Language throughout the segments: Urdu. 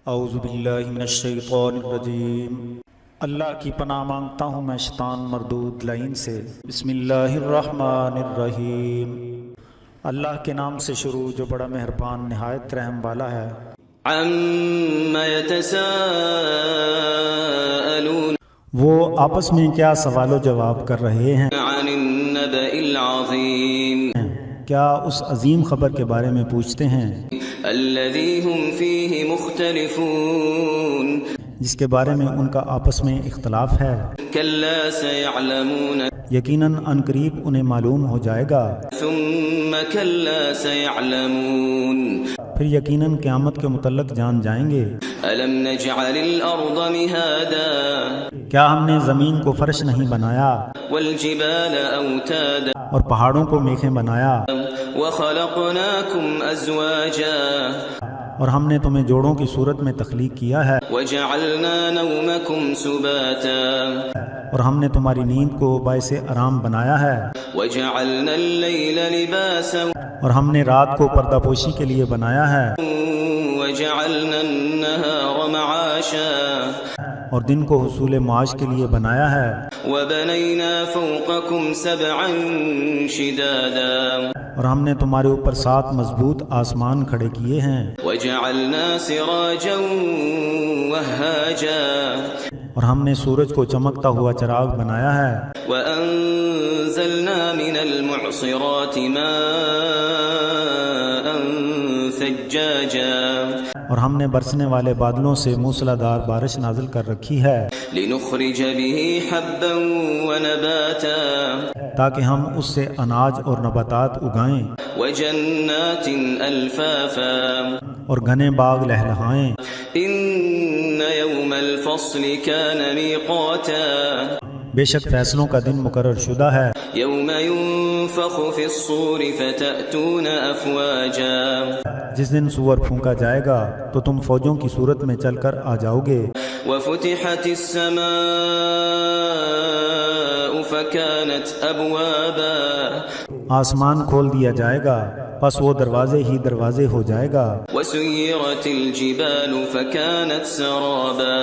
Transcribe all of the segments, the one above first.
اعوذ باللہ من الشیطان الرجیم۔ اللہ کی پناہ مانگتا ہوں میں شیطان مردود لعین سے۔ بسم اللہ الرحمن الرحیم۔ اللہ کے نام سے شروع جو بڑا مہربان نہایت رحم والا ہے۔ عَمَّ يَتَسَاءَلُونَ، وہ آپس میں کیا سوال و جواب کر رہے ہیں؟ عَنِ النَّبَإِ الْعَظِيمِ، کیا اس عظیم خبر کے بارے میں پوچھتے ہیں الَّذِي هُمْ فِيهِ مُخْتَلِفُونَ، جس کے بارے میں ان کا آپس میں اختلاف ہے؟ كَلَّا سَيَعْلَمُونَ، یقیناً عنقریب انہیں معلوم ہو جائے گا۔ ثُمَّ كَلَّا سَيَعْلَمُونَ، پھر یقیناً قیامت کے متعلق جان جائیں گے۔ أَلَمْ نَجْعَلِ الْأَرْضَ مِهَادًا، کیا ہم نے زمین کو فرش نہیں بنایا وَالْجِبَالَ أَوْتَادًا، اور پہاڑوں کو میخیں بنایا، وَخَلَقْنَاكُمْ أَزْوَاجًا، اور ہم نے تمہیں جوڑوں کی صورت میں تخلیق کیا ہے، وَجَعَلْنَا نَوْمَكُمْ سُبَاتًا، اور ہم نے تمہاری نیند کو باعث آرام بنایا ہے، وَجَعَلْنَا اللَّيْلَ لِبَاسًا، اور ہم نے رات کو پردہ پوشی کے لیے بنایا ہے، وَجَعَلْنَا النَّهَارَ مَعَاشًا، اور دن کو حصول معاش کے لیے بنایا ہے، وَبَنَيْنَا فَوْقَكُمْ سَبْعًا شِدَادًا، اور ہم نے تمہارے اوپر 7 مضبوط آسمان کھڑے کیے ہیں، وَجَعَلْنَا سِرَاجًا وَهَّاجًا، اور ہم نے سورج کو چمکتا ہوا چراغ بنایا ہے، وَأَنزَلْنَا مِنَ الْمُعْصِرَاتِ مَاءً ثَجَّاجًا، اور ہم نے برسنے والے بادلوں سے موسلا دار بارش نازل کر رکھی ہے، لِنُخْرِجَ بِهِ حَبًّا وَنَبَاتًا، تاکہ ہم اس سے اناج اور نباتات اگائیں وَجَنَّاتٍ أَلْفَافًا، اور گھنے باغ لہلہائیں۔ إِنَّ يَوْمَ الْفَصْلِ كَانَ مِيقَاتًا، بے شک فیصلوں کا دن مقرر شدہ ہے، يَوْمَ يُنفَخُ فِي الصُّورِ فَتَأْتُونَ أَفْوَاجًا، جس دن سور پھونکا جائے گا تو تم فوجوں کی صورت میں چل کر آ جاؤ گے۔ وَفُتِحَتِ السَّمَاءُ فَكَانَتْ أَبْوَابًا، آسمان کھول دیا جائے گا پس وہ دروازے ہی دروازے ہو جائے گا، وَسُيِّرَتِ الْجِبَالُ فَكَانَتْ سَرَابًا،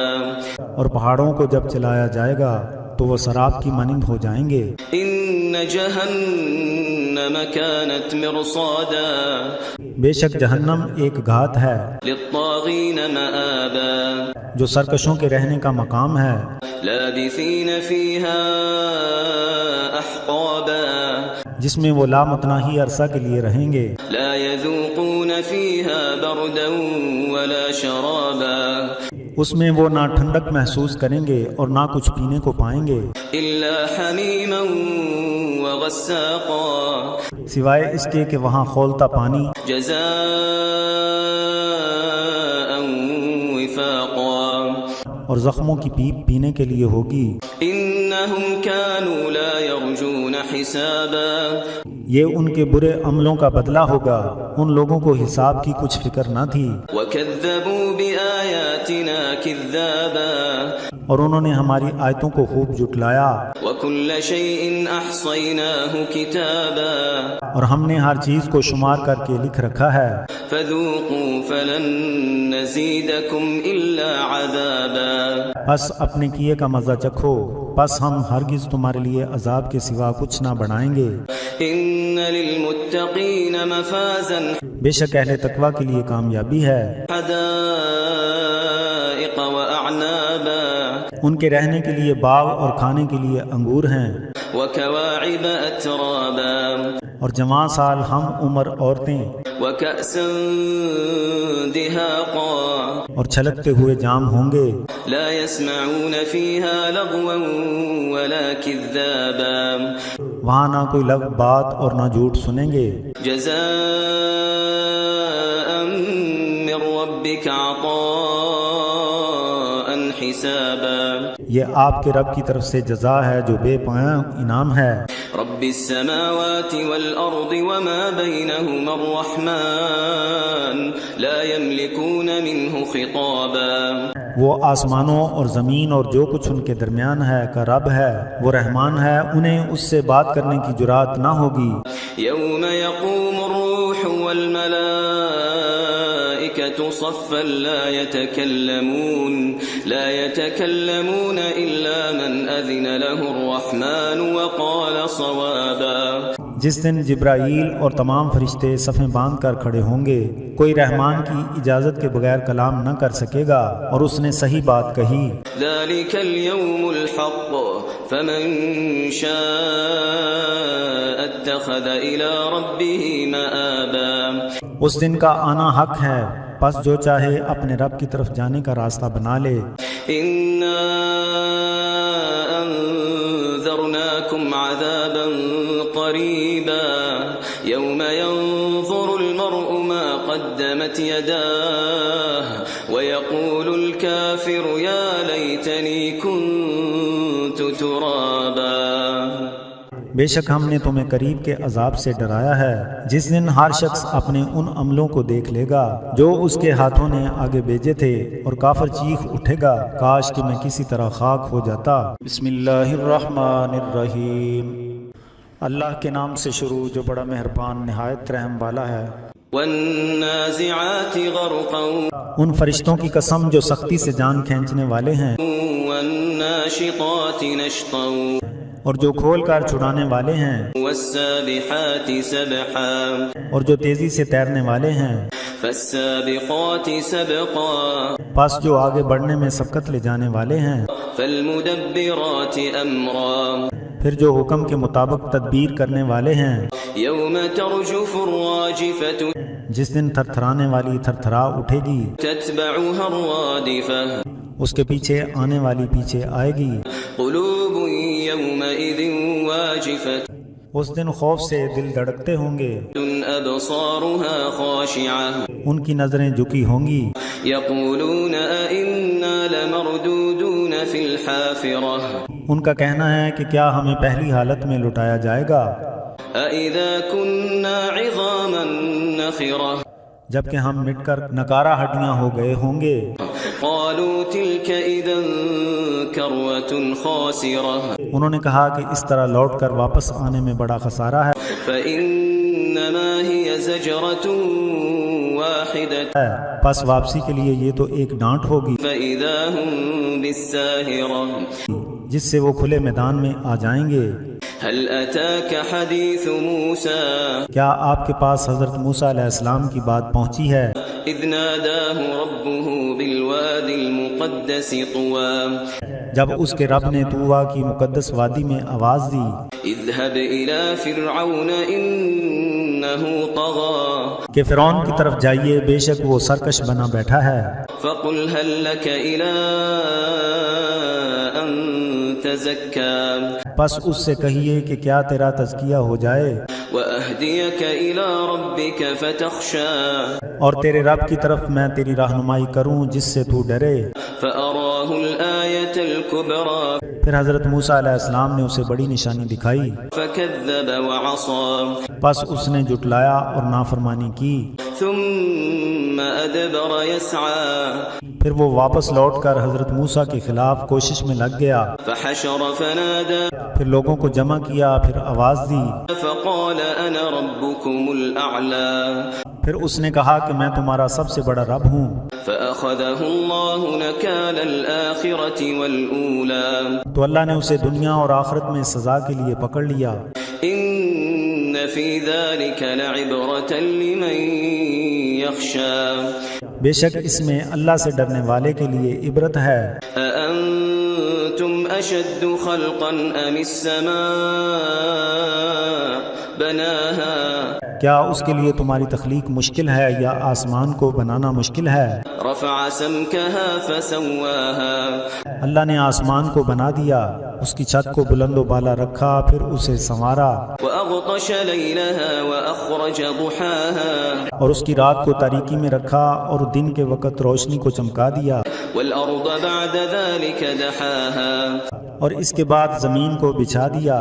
اور پہاڑوں کو جب چلایا جائے گا تو وہ سراب کی مانند ہو جائیں گے۔ إِنَّ جَهَنَّمَ كَانَتْ مِرْصَادًا، بے شک جہنم ایک گھات ہے لِلطَّاغِينَ مَآبًا، جو سرکشوں کے رہنے کا مقام ہے، لَابِثِينَ فِيهَا أَحْقَابًا، جس میں وہ لامتناہی عرصہ کے لیے رہیں گے، لَا يَذُوقُونَ فِيهَا بَرْدًا وَلَا شَرَابًا، اس میں وہ نہ ٹھنڈک محسوس کریں گے اور نہ کچھ پینے کو پائیں گے إِلَّا حَمِيمًا وَغَسَّاقًا، سوائے اس کے کہ وہاں کھولتا پانی جَزَاءً وِفَاقًا، اور زخموں کی پیپ پینے کے لیے ہوگی۔ إِنَّهُمْ كَانُوا لَا يَرْجُونَ حِسَابًا، یہ ان کے برے عملوں کا بدلہ ہوگا، ان لوگوں کو حساب کی کچھ فکر نہ تھی، وَكَذَّبُوا بِآيَاتِنَا كِذَّابًا، اور انہوں نے ہماری آیتوں کو خوب جھٹلایا، وَكُلَّ شَيْءٍ أَحْصَيْنَاهُ كِتَابًا، اور ہم نے ہر چیز کو شمار کر کے لکھ رکھا ہے۔ فَذُوقُوا فَلَن نَّزِيدَكُمْ إِلَّا عَذَابًا، بس اپنے کیے کا مزہ چکھو، بس ہم ہرگز تمہارے لیے عذاب کے سوا کچھ نہ بڑھائیں گے۔ إِنَّ لِلْمُتَّقِينَ مَفَازًا، بے شک اہل تقویٰ کے لیے کامیابی ہے، حَدَائِقَ وَأَعْنَابًا، ان کے رہنے کے لیے باغ اور کھانے کے لیے انگور ہیں، وَكَوَاعِبَ أَتْرَابًا، اور جوان سال ہم عمر عورتیں، وَكَأْسًا دِهَاقًا، اور چھلکتے ہوئے جام ہوں گے، لَا يَسْمَعُونَ فِيهَا لَغْوًا وَلَا كِذَّابًا، وہاں نہ کوئی لغو بات اور نہ جھوٹ سنیں گے، جَزَاءً مِّن رَّبِّكَ عَطَاءً حِسَابًا، یہ آپ کے رب کی طرف سے جزا ہے جو بے پایاں انعام ہے۔ رَبِّ السَّمَاوَاتِ وَالْأَرْضِ وَمَا بَيْنَهُمَا الرَّحْمَٰنُ لَا يَمْلِكُونَ مِنْهُ خِطَابًا، وہ آسمانوں اور زمین اور جو کچھ ان کے درمیان ہے کا رب ہے، وہ رحمان ہے، انہیں اس سے بات کرنے کی جرات نہ ہوگی۔ يَوْمَ يَقُومُ الرُّوحُ وَالْمَلَائِكَةُ والملائكة صفا لا يتكلمون إلا من أذن له الرحمن وقال صوابا. جس دن جبرائیل اور تمام فرشتے صفیں باندھ کر کھڑے ہوں گے، کوئی رحمان کی اجازت کے بغیر کلام نہ کر سکے گا، اور اس نے صحیح بات کہی. ذلك اليوم الحق فمن شاء اتخذ إلى ربه مآبا. اس دن کا آنا حق ہے، پس جو چاہے اپنے رب کی طرف جانے کا راستہ بنا لے. إنا أنذرناكم عذابا قريبا يوم ينظر المرء ما قدمت يداه ويقول الكافر يا ليتني كنت ترابا. بے شک ہم نے تمہیں قریب کے عذاب سے ڈرایا ہے، جس دن ہر شخص اپنے ان عملوں کو دیکھ لے گا جو اس کے ہاتھوں نے آگے بھیجے تھے، اور کافر چیخ اٹھے گا، کاش کہ میں کسی طرح خاک ہو جاتا. بسم اللہ الرحمن الرحیم. اللہ کے نام سے شروع جو بڑا مہربان نہایت رحم والا ہے. والنازعات غرقا ان فرشتوں کی قسم جو سختی سے جان کھینچنے والے ہیں، والناشطات نشطا اور جو کھول کر چھڑانے والے ہیں، والسابحات سبحا اور جو تیزی سے تیرنے والے ہیں، فالسابقات سبقا پس جو آگے بڑھنے میں سبقت لے جانے والے ہیں، فالمدبرات امرا پھر جو حکم کے مطابق تدبیر کرنے والے ہیں. یوم ترجف الراجفة جس دن تھر تھرانے والی تھر تھرا اٹھے گی، تتبعها الرادفة اس کے پیچھے آنے والی پیچھے آئے گی. قلوب يومئذ واجفة اس دن خوف سے دل دھڑکتے ہوں گے، أبصارها خاشعة ان کی نظریں جھکی ہوں گی. يقولون أئنا لمردودون في الحافرة ان کا کہنا ہے کہ کیا ہمیں پہلی حالت میں لٹایا جائے گا، أئذا كنا عظاما نخرة جبکہ ہم مٹ کر نکارہ ہڈیاں ہو گئے ہوں گے. قالوا تلك إذا كروة خاسرة انہوں نے کہا کہ اس طرح لوٹ کر واپس آنے میں بڑا خسارہ ہے. فإنما هي زجرة واحدة پس واپسی کے لیے یہ تو ایک ڈانٹ ہوگی، فإذا هم بالساهرة جس سے وہ کھلے میدان میں آ جائیں گے. هل أتاك حديث موسى کیا آپ کے پاس حضرت موسیٰ علیہ السلام کی بات پہنچی ہے؟ إذ ناداه ربه بالوادي المقدس طوى جب اس کے رب نے طویٰ کی مقدس وادی میں آواز دی، اذهب إلى فرعون إنه طغى کہ فرعون کی طرف جائیے، بے شک وہ سرکش بنا بیٹھا ہے. فقل هل لك إلى أن تزكى پس اس سے کہیے کہ کیا تیرا تزکیہ ہو جائے، وأهديك إلى ربك فتخشى اور تیرے رب کی طرف میں تیری رہنمائی کروں جس سے تو ڈرے. فأراه الآية الكبرى پھر حضرت موسیٰ علیہ السلام نے اسے بڑی نشانی دکھائی، فكذب وعصى پس اس نے جھٹلایا اور نافرمانی کی. ثم أدبر يسعى پھر وہ واپس لوٹ کر حضرت موسیٰ کے خلاف کوشش میں لگ گیا. فحشر فنادى پھر لوگوں کو جمع کیا، پھر آواز دی، فقال أنا ربكم الأعلى پھر اس نے کہا کہ میں تمہارا سب سے بڑا رب ہوں. فأخذه الله نكال الآخرة والأولى تو اللہ نے اسے دنیا اور آخرت میں سزا کے لیے پکڑ لیا. إن في ذلك لعبرة لمن يخشى بے شک اس میں اللہ سے ڈرنے والے کے لیے عبرت ہے. أأنتم أشد خلقا أم السماء بناها کیا اس کے لیے تمہاری تخلیق مشکل ہے یا آسمان کو بنانا مشکل ہے؟ رفع سمكها فسواها اللہ نے آسمان کو بنا دیا، اس کی چھت کو بلند و بالا رکھا، پھر اسے سنوارا، وأغطش ليلها وأخرج ضحاها اور اس کی رات کو تاریکی میں رکھا اور دن کے وقت روشنی کو چمکا دیا، والأرض بعد ذلك دحاها اور اس کے بعد زمین کو بچھا دیا،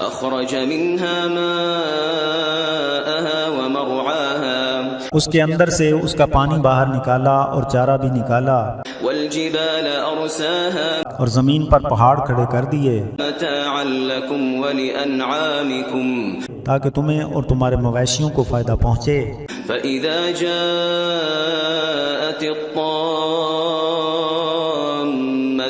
أخرج منها ماءها ومرعاها اس کے اندر سے اس کا پانی باہر نکالا اور چارہ بھی نکالا، والجبال أرساها اور زمین پر پہاڑ کھڑے کر دیے متاعا لكم ولأنعامكم تاکہ تمہیں اور تمہارے مویشیوں کو فائدہ پہنچے. فإذا جاء الطامة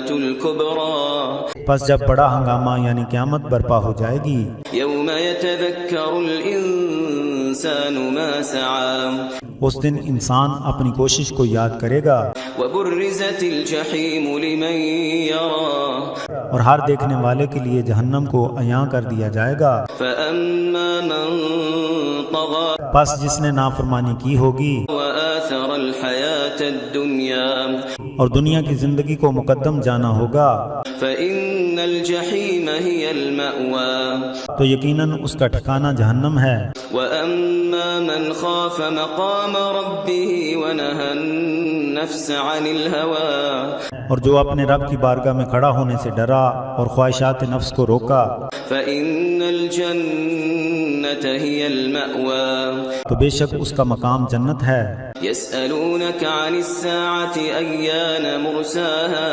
الكبرى پس جب بڑا ہنگامہ یعنی قیامت برپا ہو جائے گی، يوم يتذكر الإنسان ما سعى اس دن انسان اپنی کوشش کو یاد کرے گا، وبرزت الجحيم لمن يرى اور ہر دیکھنے والے کے لیے جہنم کو عیاں کر دیا جائے گا۔ فأما من طغى پس جس نے نافرمانی کی ہوگی وآثر الحياة الدنيا اور دنیا کی زندگی کو مقدم جانا ہوگا، فإن الجحيم هي المأوى تو یقیناً اس کا ٹھکانہ جہنم ہے۔ وأما من خاف مقام ربه ونهى النفس عن الهوى اور جو اپنے رب کی بارگاہ میں کھڑا ہونے سے ڈرا اور خواہشات نفس کو روکا، فإن الجنة هي المأوى تو بے شک اس کا مقام جنت ہے۔ يسألونك عن الساعة أيان مرساها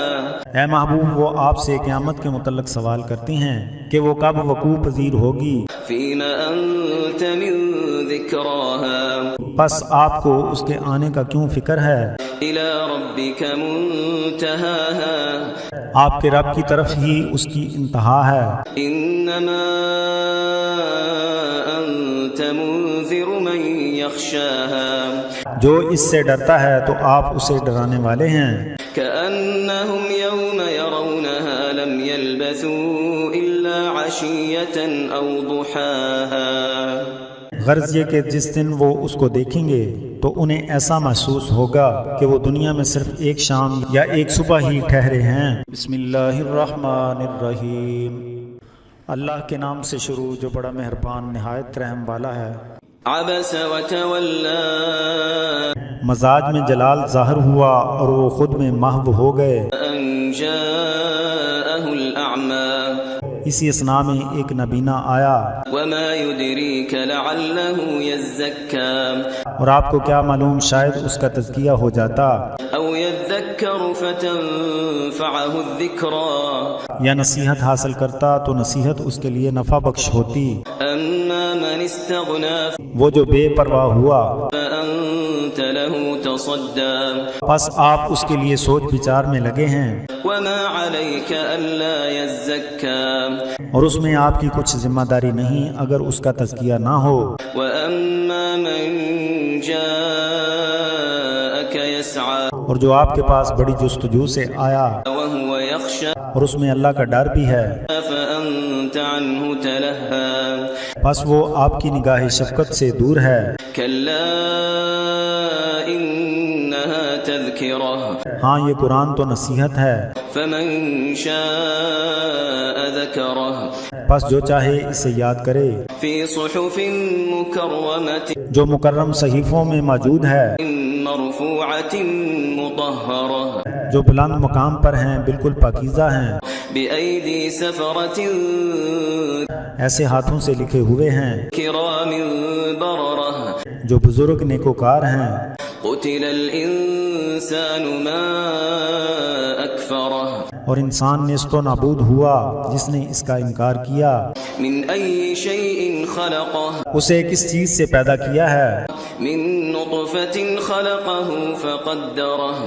اے محبوب، وہ آپ سے قیامت کے متعلق سوال کرتے ہیں کہ وہ کب وقوع پذیر ہوگی، فيما أنت من ذكراها پس آپ کو اس کے آنے کا کیوں فکر ہے؟ إلى ربك منتهاها آپ کے رب کی طرف ہی اس کی انتہا ہے۔ إنما أنت منذر من يخشاها جو اس سے ڈرتا ہے تو آپ اسے ڈرانے والے ہیں۔ كأنهم يوم يرونها لم يلبثوا إلا عشية أو ضحاها غرض یہ کہ جس دن وہ اس کو دیکھیں گے تو انہیں ایسا محسوس ہوگا کہ وہ دنیا میں صرف ایک شام یا ایک صبح ہی ٹھہرے ہیں۔ بسم اللہ الرحمن الرحیم، اللہ کے نام سے شروع جو بڑا مہربان نہایت رحم والا ہے۔ عبس وتولى مزاج میں جلال ظاہر ہوا اور وہ خود میں محو ہو گئے۔ أن جاءه الأعمى اسی اسنا میں ایک نبینا آیا، وما يدريك لعله يزكى اور آپ کو کیا معلوم شاید اس کا تزکیہ ہو جاتا أو يذكر فتنفعه الذكرى یا نصیحت حاصل کرتا تو نصیحت اس کے لیے نفع بخش ہوتی۔ أما من استغنى وہ جو بے پرواہ ہوا فأنت له تصدى پس آپ اس کے لیے سوچ بچار میں لگے ہیں، وما عليك ألا يزكى اور اس میں آپ کی کچھ ذمہ داری نہیں اگر اس کا تزکیہ نہ ہو۔ وأما من جاءك يسعى اور جو آپ کے پاس بڑی جستجو سے آیا وهو يخشى اور اس میں اللہ کا ڈر بھی ہے، فأنت عنه تلهى پس وہ آپ کی نگاہ شفقت سے دور ہے۔ كلا إنها تذكرة ہاں یہ قرآن تو نصیحت ہے، فمن شاء ذكره پس جو چاہے اسے یاد کرے، في صحف مكرمة جو مکرم صحیفوں میں موجود ہے، مرفوعة مطهرة جو بلند مقام پر ہیں، بالکل پاکیزہ ہیں، بأيدي سفرة ایسے ہاتھوں سے لکھے ہوئے ہیں كرام بررة جو بزرگ نیکوکار ہیں۔ قتل الإنسان ما أكفره اور انسان نیست و نابود ہوا جس نے اس کا انکار کیا۔ من أي شيء خلقه اسے کس چیز سے پیدا کیا ہے؟ من نطفة خلقه فقدره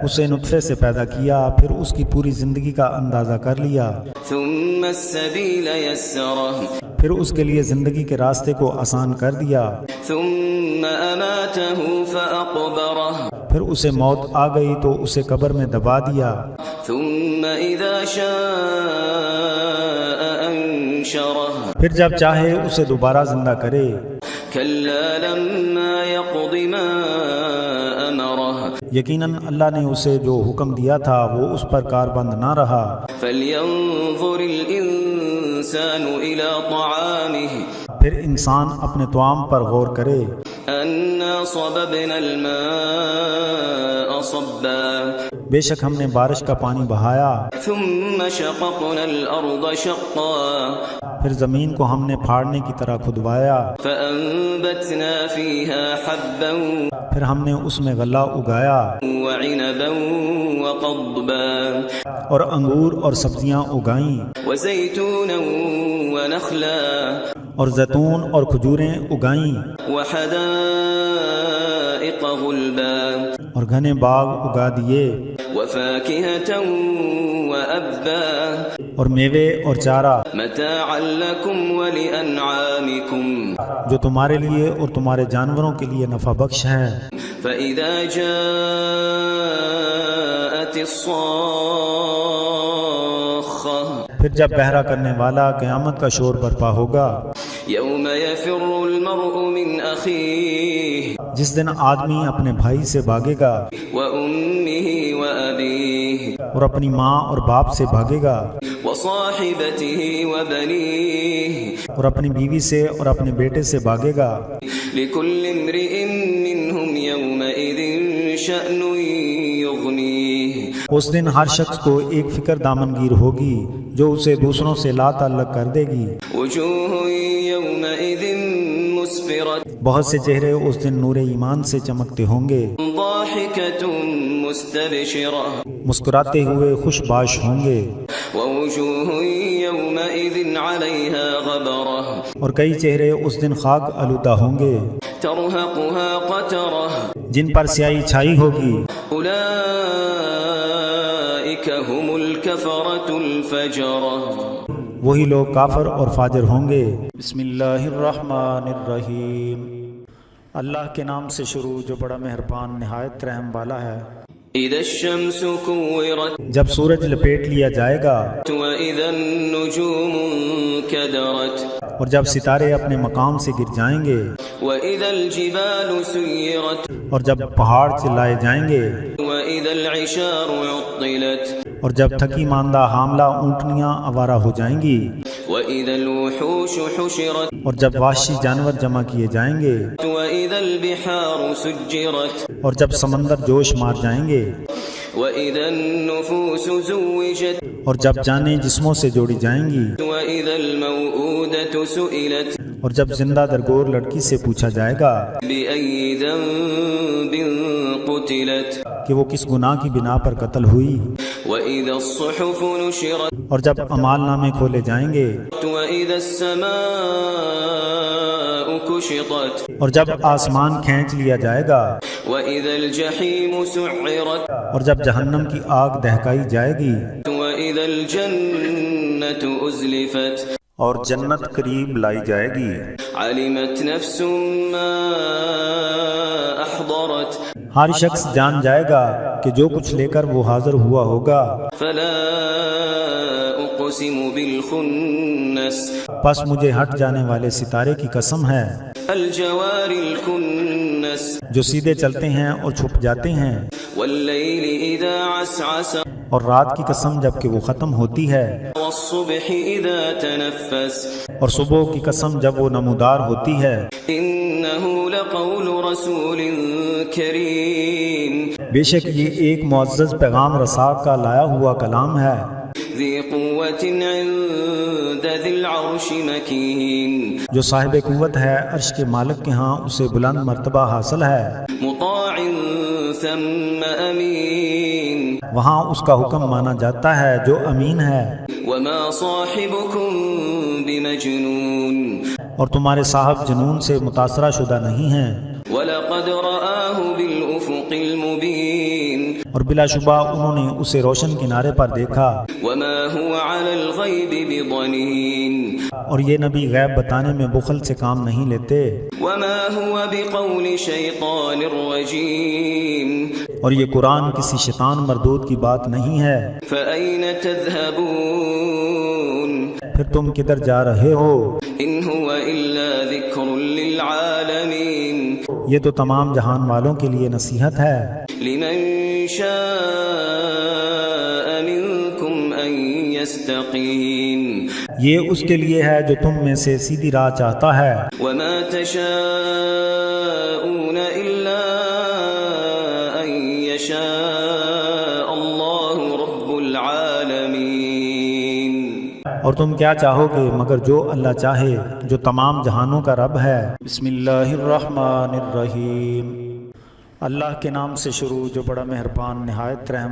اسے نطفے سے پیدا کیا، پھر اس کی پوری زندگی کا اندازہ کر لیا، ثم السبيل يسره پھر اس کے لیے زندگی کے راستے کو آسان کر دیا، ثم أماته فأقبره پھر اسے موت آ گئی تو اسے قبر میں دبا دیا، ثم إذا شاء أنشره پھر جب چاہے اسے دوبارہ زندہ کرے۔ كلا لما يقض ما أمره یقیناً اللہ نے اسے جو حکم دیا تھا وہ اس پر کاربند نہ رہا۔ فلينظر الإنسان إلى طعامه پھر انسان اپنے طعام پر غور کرے۔ أنا صببنا الماء صبا بے شک ہم نے بارش کا پانی بہایا، ثم شققنا الأرض شقا پھر زمین کو ہم نے پھاڑنے کی طرح کھدوایا، فأنبتنا فيها حبا پھر ہم نے اس میں غلہ اگایا وعنبا وقضبا اور انگور اور سبزیاں اگائیں، وزيتونا ونخلا اور زیتون اور کھجوریں اگائیں، وحدائق غلبا اور گھنے باغ اگا دیے، وفاكهة وأبا اور میوے اور چارہ، متاعا لكم ولأنعامكم جو تمہارے لیے اور تمہارے جانوروں کے لیے نفع بخش ہیں۔ فإذا جاءت الصاخة پھر جب بہرا کرنے والا قیامت کا شور برپا ہوگا، يوم يفر المرء من أخيه جس دن آدمی اپنے بھائی سے بھاگے گا، وأمه وأبيه اور اپنی ماں اور باپ سے بھاگے گا، وصاحبته وبنيه اور اپنی بیوی سے اور اپنے بیٹے سے بھاگے گا۔ لكل امرئ منهم يومئذ شأن يغنيه اس دن ہر شخص کو ایک فکر دامنگیر ہوگی جو اسے دوسروں سے لا تعلق کر دے گی۔ وجوه يومئذ مسفرة بہت سے چہرے اس دن نور ایمان سے چمکتے ہوں گے، ضاحكة مستبشرة مسکراتے ہوئے خوش باش ہوں گے، ووجوه يومئذ عليها غبرة اور کئی چہرے اس دن خاک آلودہ ہوں گے ترهقها قترة جن پر سیاہی چھائی ہوگی۔ أولئك هم الكفرة الفجرة وہی لوگ کافر اور فاجر ہوں گے۔ بسم اللہ الرحمن الرحیم، اللہ کے نام سے شروع جو بڑا مہربان نہایت رحم والا ہے۔ إذا الشمس كورت جب سورج لپیٹ لیا جائے گا، وإذا النجوم انكدرت اور جب ستارے اپنے مقام سے گر جائیں گے، وإذا الجبال سيرت اور جب پہاڑ چلائے جائیں گے، وإذا العشار عطلت اور جب تھکی ماندہ حاملہ اونٹنیاں آوارہ ہو جائیں گی، وإذا الوحوش حشرت اور جب وحشی جانور جمع کیے جائیں گے، وإذا البحار سجرت اور جب سمندر جوش مار جائیں گے، وإذا النفوس زوجت اور جب جانیں جسموں سے جوڑی جائیں گی، وإذا الموءودة سئلت اور جب زندہ درگور لڑکی سے پوچھا جائے گا بأي ذنب قتلت کہ وہ کس گناہ کی بنا پر قتل ہوئی، وإذا الصحف نشرت اور جب اعمال نامے کھولے جائیں گے، وإذا السماء كشطت اور جب آسمان کھینچ لیا جائے گا، وإذا الجحيم سعرت اور جب جہنم کی آگ دہکائی جائے گی، وإذا الجنة أزلفت اور جنت قریب لائی جائے گی۔ علمت نفس ما أحضرت ہر شخص جان جائے گا کہ جو کچھ لے کر وہ حاضر ہوا ہوگا۔ فلا أقسم بالخنس پس مجھے ہٹ جانے والے ستارے کی قسم ہے الجوار الكنس جو سیدھے چلتے ہیں اور چھپ جاتے ہیں، والليل إذا عسعس اور رات کی قسم جب کہ وہ ختم ہوتی ہے، والصبح إذا تنفس اور صبح کی قسم جب وہ نمودار ہوتی ہے۔ إنه لقول رسول كريم بے شک یہ ایک معزز پیغام رسا کا لایا ہوا کلام ہے، ذي قوة عند ذي العرش مكين جو صاحب قوت ہے، عرش کے مالک کے ہاں اسے بلند مرتبہ حاصل ہے، مطاع ثم أمين وہاں اس کا حکم مانا جاتا ہے جو امین ہے۔ وما صاحبكم بمجنون اور تمہارے صاحب جنون سے متاثرہ شدہ نہیں ہیں، ولقد رآه بالأفق المبين اور بلا شبہ انہوں نے اسے روشن کنارے پر دیکھا۔ وما هو على الغيب بضنين اور یہ نبی غیب بتانے میں بخل سے کام نہیں لیتے، وما هو بقول شيطان رجيم اور یہ قرآن کسی شیطان مردود کی بات نہیں ہے۔ فأين تذهبون پھر تم کدھر جا رہے ہو؟ إن هو إلا ذكر للعالمين یہ تو تمام جہان والوں کے لیے نصیحت ہے، لمن شاء منكم أن يستقيم یہ اس کے لیے ہے جو تم میں سے سیدھی راہ چاہتا ہے۔ وما تشاءون إلا أن يشاء الله رب العالمين اور تم کیا چاہو گے مگر جو اللہ چاہے جو تمام جہانوں کا رب ہے۔ بسم اللہ الرحمن الرحیم، اللہ کے نام سے شروع جو بڑا مہربان نہایت رحم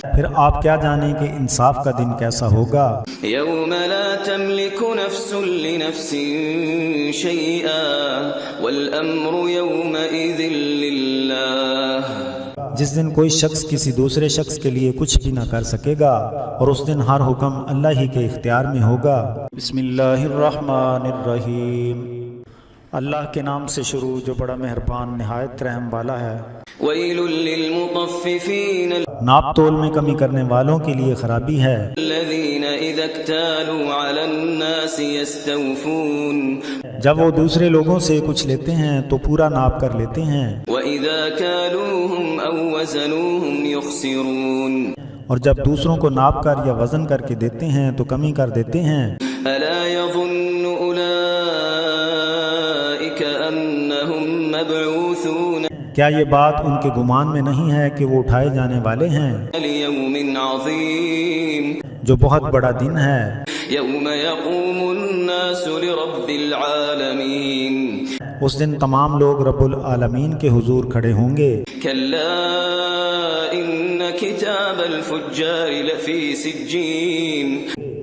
پھر آپ کیا جانیں کہ انصاف کا دن کیسا ہوگا۔ يوم لا تملك نفس لنفس شيئا والأمر يومئذ لله، جس دن کوئی شخص کسی دوسرے شخص کے لیے کچھ بھی نہ کر سکے گا، اور اس دن ہر حکم اللہ ہی کے اختیار میں ہوگا۔ بسم اللہ الرحمن الرحیم، اللہ کے نام سے شروع جو بڑا مہربان نہایت رحم والا ہے۔ ويل للمطففين ناپ تول میں کمی کرنے والوں کے لیے خرابی ہے، الذين إذا اكتالوا على الناس يستوفون جب وہ دوسرے لوگوں سے کچھ لیتے ہیں تو پورا ناپ کر لیتے ہیں، وإذا كالوهم أو وزنوهم يخسرون اور جب دوسروں کو ناپ کر یا وزن کر کے دیتے ہیں تو کمی کر دیتے ہیں۔ ألا يظن أولئك أنهم مبعوثون کیا یہ بات ان کے گمان میں نہیں ہے کہ وہ اٹھائے جانے والے ہیں ليوم عظيم جو بہت بڑا دن ہے، يوم يقوم الناس لرب العالمين اس دن تمام لوگ رب العالمین کے حضور کھڑے ہوں گے۔ كلا إن كتاب الفجار لفي سجين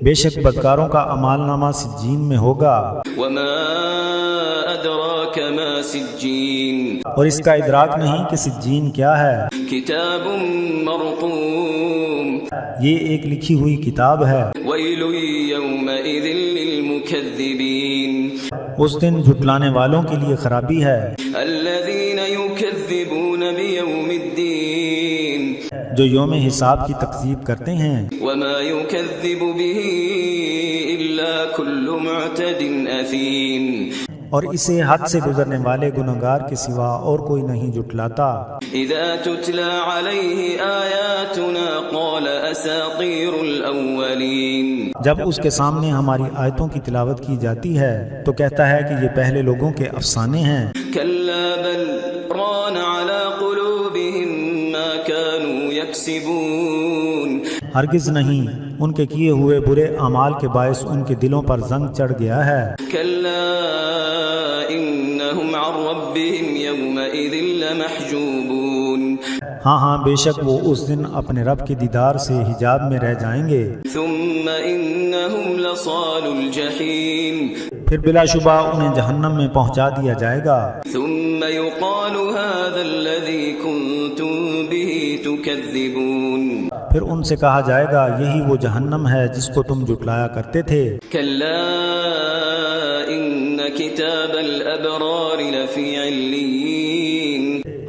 بے شک بدکاروں کا اعمال نامہ سجین میں ہوگا، وما أدراك ما سجين اور اس کا ادراک نہیں کہ سجین کیا ہے۔ كتاب مرقوم یہ ایک لکھی ہوئی کتاب ہے۔ ويل يومئذ للمكذبين اس دن جھٹلانے والوں کے لیے خرابی ہے، الذين يكذبون بيوم الدين جو یوم حساب کی تکذیب کرتے ہیں، وما يكذب به إلا كل معتد أثيم اور اسے حد سے گزرنے والے گنہگار کے سوا اور کوئی نہیں جھٹلاتا۔ إذا تتلى عليه آياتنا قال أساطير الأولين جب اس کے سامنے ہماری آیتوں کی تلاوت کی جاتی ہے تو کہتا ہے کہ یہ پہلے لوگوں کے افسانے ہیں۔ كلا بل ران على قلوبهم ما كانوا يكسبون ہرگز نہیں، ان کے کیے ہوئے برے اعمال کے باعث ان کے دلوں پر زنگ چڑھ گیا ہے۔ كلا إنهم عن ربهم يومئذ لمحجوبون ہاں بے شک وہ اس دن اپنے رب کے دیدار سے حجاب میں رہ جائیں گے۔ ثم إنهم لصال الجحيم پھر بلا شبہ انہیں جہنم میں پہنچا دیا جائے گا۔ ثم يقال هذا الذي كنتم به تكذبون پھر ان سے کہا جائے گا یہی وہ جہنم ہے جس کو تم جھٹلایا کرتے تھے۔ كلا إن كتاب الأبرار لفي عليين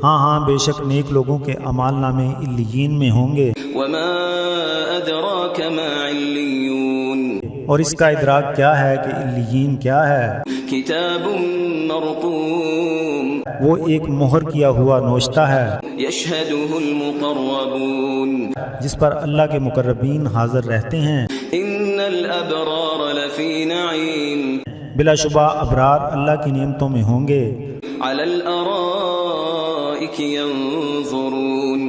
ہاں بے شک نیک لوگوں کے اعمال نامے علیین میں ہوں گے۔ وما أدراك ما عليون اور اس کا ادراک کیا ہے کہ علیین کیا ہے؟ كتاب مرقوم وہ ایک مہر کیا ہوا نوشتہ ہے يشهده المقربون جس پر اللہ کے مقربین حاضر رہتے ہیں۔ إن الأبرار لفي نعيم بلا شبہ ابرار اللہ کی نعمتوں میں ہوں گے، على الأرائك ينظرون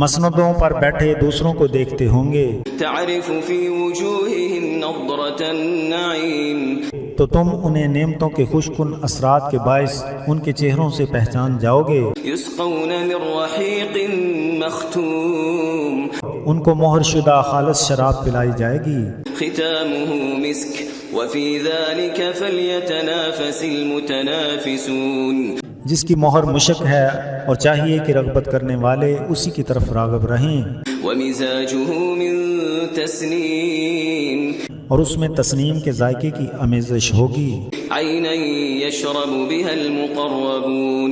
مسندوں پر بیٹھے دوسروں کو دیکھتے ہوں گے، تعرف في وجوههم نضرة النعيم تو تم انہیں نعمتوں کے خوش کن اثرات کے باعث ان کے چہروں سے پہچان جاؤ گے۔ يسقون من رحيق مختوم ان کو مہر شدہ خالص شراب پلائی جائے گی، ختامه مسك وفي ذلك فليتنافس المتنافسون جس کی مہر مشک ہے، اور چاہیے کہ رغبت کرنے والے اسی کی طرف راغب رہیں، ومزاجه من تسنيم اور اس میں تسنیم کے ذائقے کی آمیزش ہوگی۔ عينا يشرب بها المقربون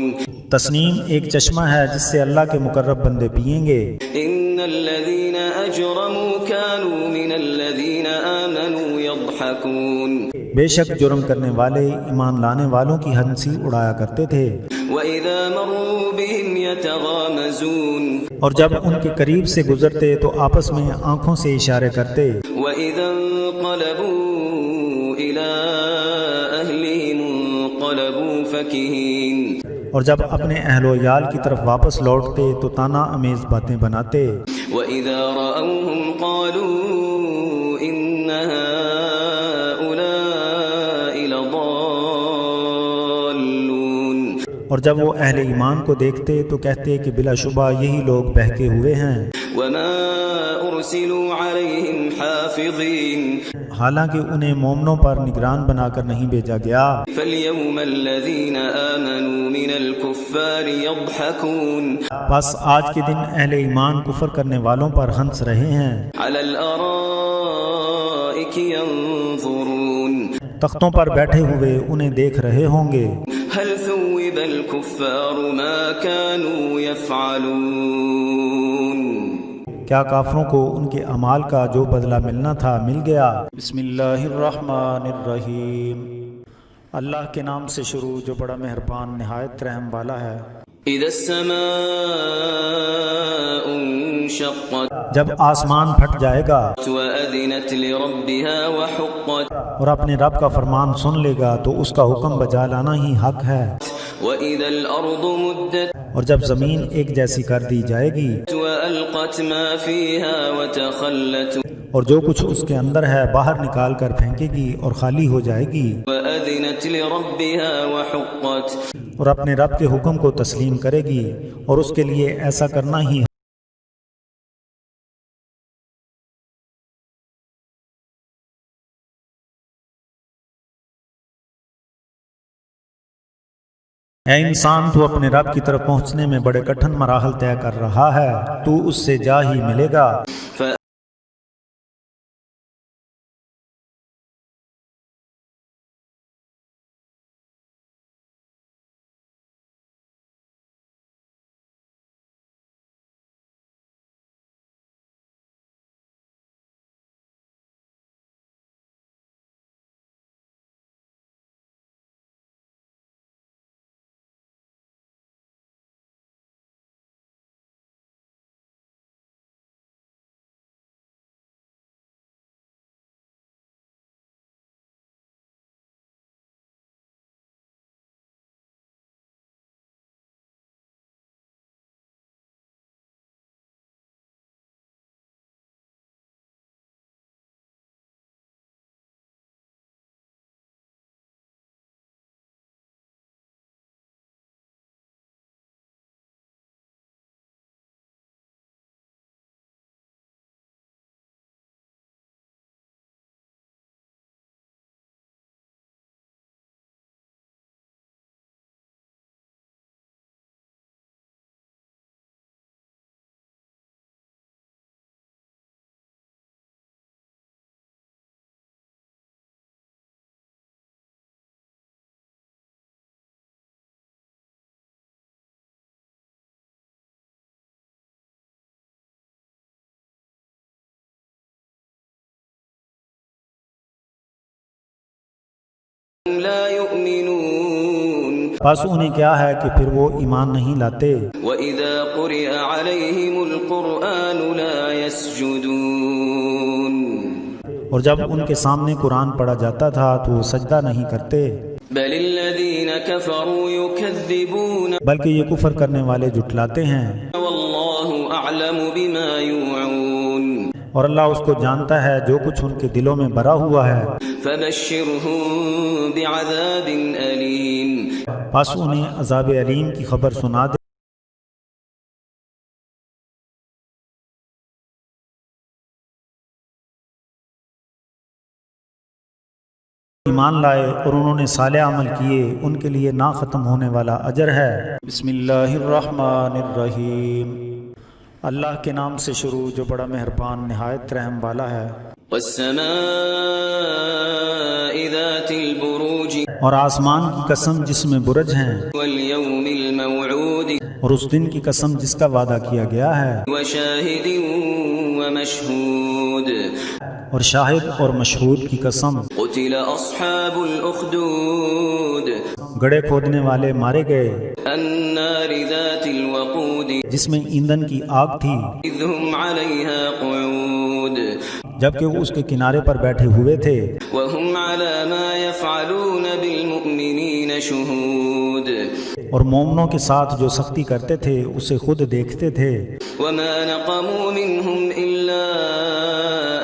تسنیم ایک چشمہ ہے جس سے اللہ کے مقرب بندے پئیں گے۔ إن الذين أجرموا كانوا من الذين آمنوا يضحكون بے شک جرم کرنے والے ایمان لانے والوں کی ہنسی اڑایا کرتے تھے، وإذا مروا بهم يتغامزون اور جب ان کے قریب سے گزرتے تو آپس میں آنکھوں سے اشارے کرتے، وإذا انقلبوا إلى أهلهم انقلبوا فكهين اور جب اپنے اہل و عیال کی طرف واپس لوٹتے تو تانا امیز باتیں بناتے، وإذا رأوهم قالوا إن هؤلاء لضالون اور جب وہ اہل ایمان کو دیکھتے تو کہتے کہ بلا شبہ یہی لوگ بہکے ہوئے ہیں۔ وما أرسلوا عليهم حافظين حالانکہ انہیں مومنوں پر نگران بنا کر نہیں بھیجا گیا۔ فاليوم الذين آمنوا من الكفار يضحكون بس آج کے دن اہل ایمان کفر کرنے والوں پر ہنس رہے ہیں، على الأرائك ينظرون تختوں پر بیٹھے ہوئے انہیں دیکھ رہے ہوں گے۔ هل ثوب الكفار ما كانوا يفعلون کیا کافروں کو ان کے اعمال کا جو بدلہ ملنا تھا مل گیا؟ بسم اللہ الرحمن الرحیم، اللہ کے نام سے شروع جو بڑا مہربان نہایت رحم والا ہے۔ إذا السماء انشقت جب آسمان پھٹ جائے گا وأذنت لربها وحقت اور اپنے رب کا فرمان سن لے گا تو اس کا حکم بجا لانا ہی حق ہے، وإذا الأرض مدت اور جب زمین ایک جیسی کر دی جائے گی وألقت ما فيها وتخلت اور جو کچھ اس کے اندر ہے باہر نکال کر پھینکے گی اور خالی ہو جائے گی، وأذنت لربها وحقت اور اپنے رب کے حکم کو تسلیم کرے گی اور اس کے لیے ایسا کرنا ہی اے انسان، تو اپنے رب کی طرف پہنچنے میں بڑے کٹھن مراحل طے کر رہا ہے، تو اس سے جا ہی ملے گا۔ لا يؤمنون بس انہیں کیا ہے کہ پھر وہ ایمان نہیں لاتے، وإذا قرئ عليهم القرآن لا يسجدون اور جب ان کے سامنے قرآن پڑھا جاتا تھا تو وہ سجدہ نہیں کرتے، بل الذين كفروا يكذبون بلکہ یہ کفر کرنے والے جھٹلاتے ہیں، والله أعلم بما يوعون اور اللہ اس کو جانتا ہے جو کچھ ان کے دلوں میں بھرا ہوا ہے۔ فبشرهم بعذاب أليم بس انہیں عذاب علیم کی خبر سنا دے۔ ایمان لائے اور انہوں نے صالح عمل کیے، ان کے لیے نہ ختم ہونے والا اجر ہے۔ بسم اللہ الرحمن الرحیم، اللہ کے نام سے شروع جو بڑا مہربان نہایت رحم والا ہے۔ والسماء ذات البروج اور آسمان کی قسم جس میں برج ہیں، واليوم الموعود اور اس دن کی قسم جس کا وعدہ کیا گیا ہے، وشاهد ومشهود اور شاہد اور مشہود کی قسم۔ قتل أصحاب الأخدود گڑھے کھودنے والے مارے گئے، النار ذات الوقود جس میں ایندھن کی آگ تھی، إذ هم عليها قعود جبکہ وہ اس کے کنارے پر بیٹھے ہوئے تھے، وهم على ما يفعلون بالمؤمنين شهود اور مومنوں کے ساتھ جو سختی کرتے تھے اسے خود دیکھتے تھے۔ وما نقموا منهم إلا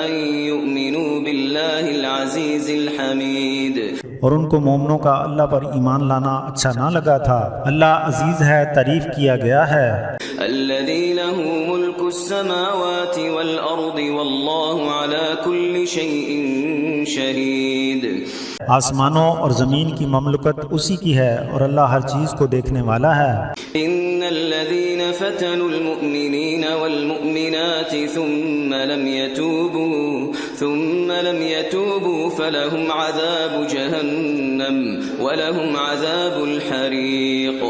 أن يؤمنوا بالله العزيز الحميد اور ان کو مومنوں کا اللہ پر ایمان لانا اچھا نہ لگا تھا۔ اللہ عزیز ہے، تعریف کیا گیا ہے، الذي له ملك السماوات والأرض والله على كل شيء شهيد. آسمانوں اور زمین کی مملکت اسی کی ہے اور اللہ ہر چیز کو دیکھنے والا ہے. إن الذين فتنوا المؤمنين والمؤمنات ثم لم يتوبوا فلهم عذاب جهنم ولهم عذاب الحريق.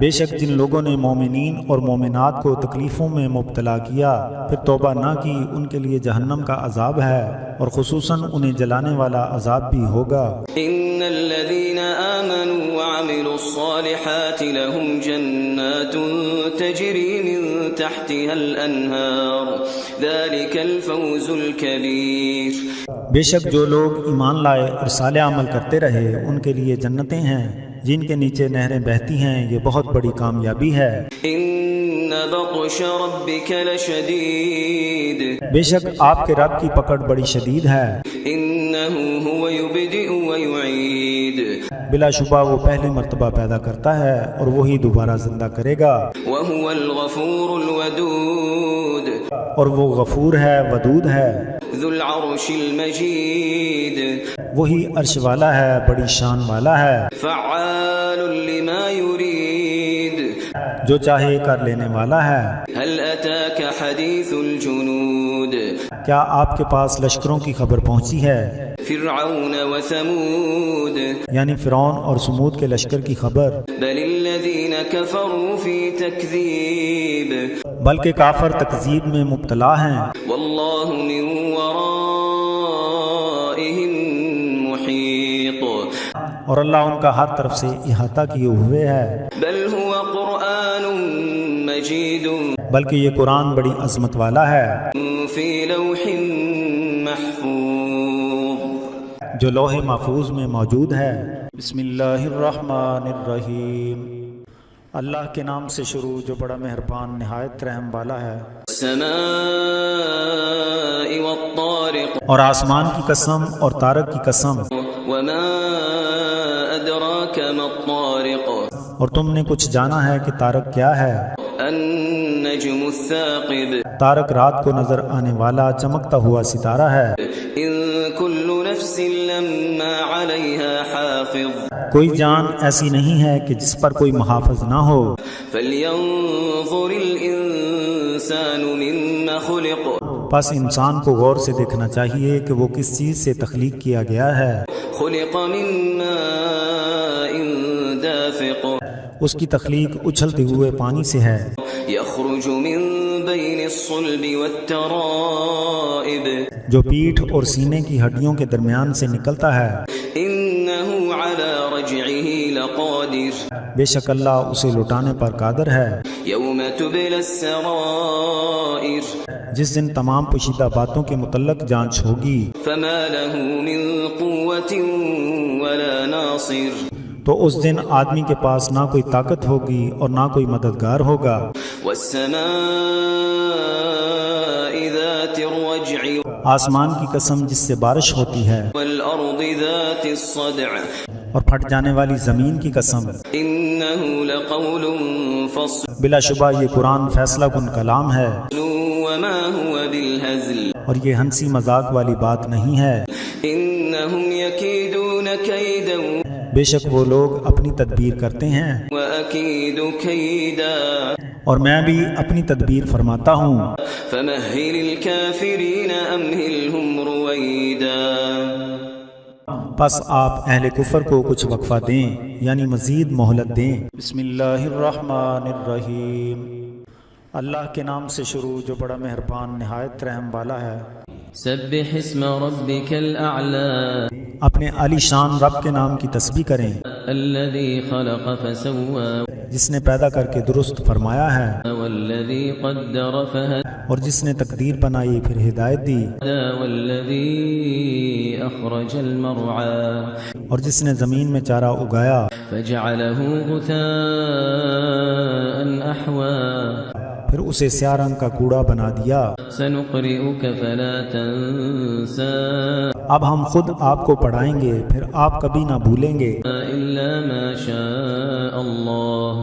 بے شک جن لوگوں نے مومنین اور مومنات کو تکلیفوں میں مبتلا کیا پھر توبہ نہ کی ان کے لیے جہنم کا عذاب ہے اور خصوصاً انہیں جلانے والا عذاب بھی ہوگا. إن الذين آمنوا وعملوا الصالحات لهم جنات تجري من تحتها الأنهار ذلك الفوز الكبير. بے شک جو لوگ ایمان لائے اور صالح عمل کرتے رہے ان کے لیے جنتیں ہیں جن کے نیچے نہریں بہتی ہیں، یہ بہت بڑی کامیابی ہے. إن بطش ربك لشديد. بے شک آپ کے رب کی پکڑ بڑی شدید ہے. إنه هو يبدئ ويعيد. بلا شبہ وہ پہلی مرتبہ پیدا کرتا ہے اور وہی دوبارہ زندہ کرے گا. وهو الغفور الودود. اور وہ غفور ہے، ودود ہے. ذو العرش المجيد. وہی عرش والا ہے، بڑی شان والا ہے. فعال لما يريد. جو چاہے کر لینے والا ہے. هل أتاك حديث الجنود. کیا آپ کے پاس لشکروں کی خبر پہنچی ہے؟ فرعون وثمود. یعنی فرعون اور سمود کے لشکر کی خبر. بل الذين كفروا في تكذيب. بلکہ کافر تکذیب میں مبتلا ہیں. والله من ورائهم محيط. اور اللہ ان کا ہر طرف سے احاطہ کیے ہوئے ہے. بل هو قرآن مجيد. بلکہ یہ قرآن بڑی عظمت والا ہے في لوح محفوظ. جو لوح محفوظ میں موجود ہے. بسم اللہ الرحمن الرحیم. اللہ کے نام سے شروع جو بڑا مہربان نہایت رحم والا ہے. السماء والطارق. اور آسمان کی قسم اور طارق کی قسم. وما أدراك ما الطارق. اور تم نے کچھ جانا ہے کہ طارق کیا ہے؟ النجم الثاقب. طارق رات کو نظر آنے والا چمکتا ہوا ستارہ ہے. إن كل نفس لما عليها حافظ. کوئی جان ایسی نہیں ہے کہ جس پر کوئی محافظ نہ ہو. فلينظر الإنسان مما خلق. پس انسان کو غور سے دیکھنا چاہیے کہ وہ کس چیز سے تخلیق کیا گیا ہے. خلق من ماء دافق. اس کی تخلیق اچھلتے ہوئے پانی سے ہے. يخرج من بين الصلب والترائب. جو پیٹھ اور سینے کی ہڈیوں کے درمیان سے نکلتا ہے. إنه على رجعه لقادر. بے شک اللہ اسے لوٹانے پر قادر ہے. يوم تبلى السرائر. جس دن تمام پوشیدہ باتوں کے متعلق جانچ ہوگی. فما له من قوة ولا ناصر. تو اس دن آدمی کے پاس نہ کوئی طاقت ہوگی اور نہ کوئی مددگار ہوگا. والسماء ذات الرجع. آسمان کی قسم جس سے بارش ہوتی ہے. والأرض ذات الصدع. اور پھٹ جانے والی زمین کی قسم. إنه لقول فصل. بلا شبہ یہ قرآن فیصلہ کن کلام ہے وما هو بالهزل. اور یہ ہنسی مذاق والی بات نہیں ہے. إنهم يكيدون كيدا. بے شک وہ لوگ اپنی تدبیر کرتے ہیں وأكيد كيدا. اور میں بھی اپنی تدبیر فرماتا ہوں. فمهل الكافرين أمهلهم رويدا. پس آپ اہل کفر کو کچھ وقفہ دیں یعنی مزید مہلت دیں. بسم اللہ الرحمن الرحیم. اللہ کے نام سے شروع جو بڑا مہربان نہایت رحم والا ہے. سبح اسم ربك الأعلى. اپنے عالی شان رب کے نام کی تسبیح کریں. الذي خلق فسوى. جس نے پیدا کر کے درست فرمایا ہے. والذي قدر فهدى. اور جس نے تقدیر بنائی پھر ہدایت دی. والذي أخرج المرعى. اور جس نے زمین میں چارہ اگایا. فجعله غثاء أحوى. پھر اسے سیاہ رنگ کا کوڑا بنا دیا. سنقرئك فلا تنسى. اب ہم خود آپ کو پڑھائیں گے پھر آپ کبھی نہ بھولیں گے. إلا ما شاء الله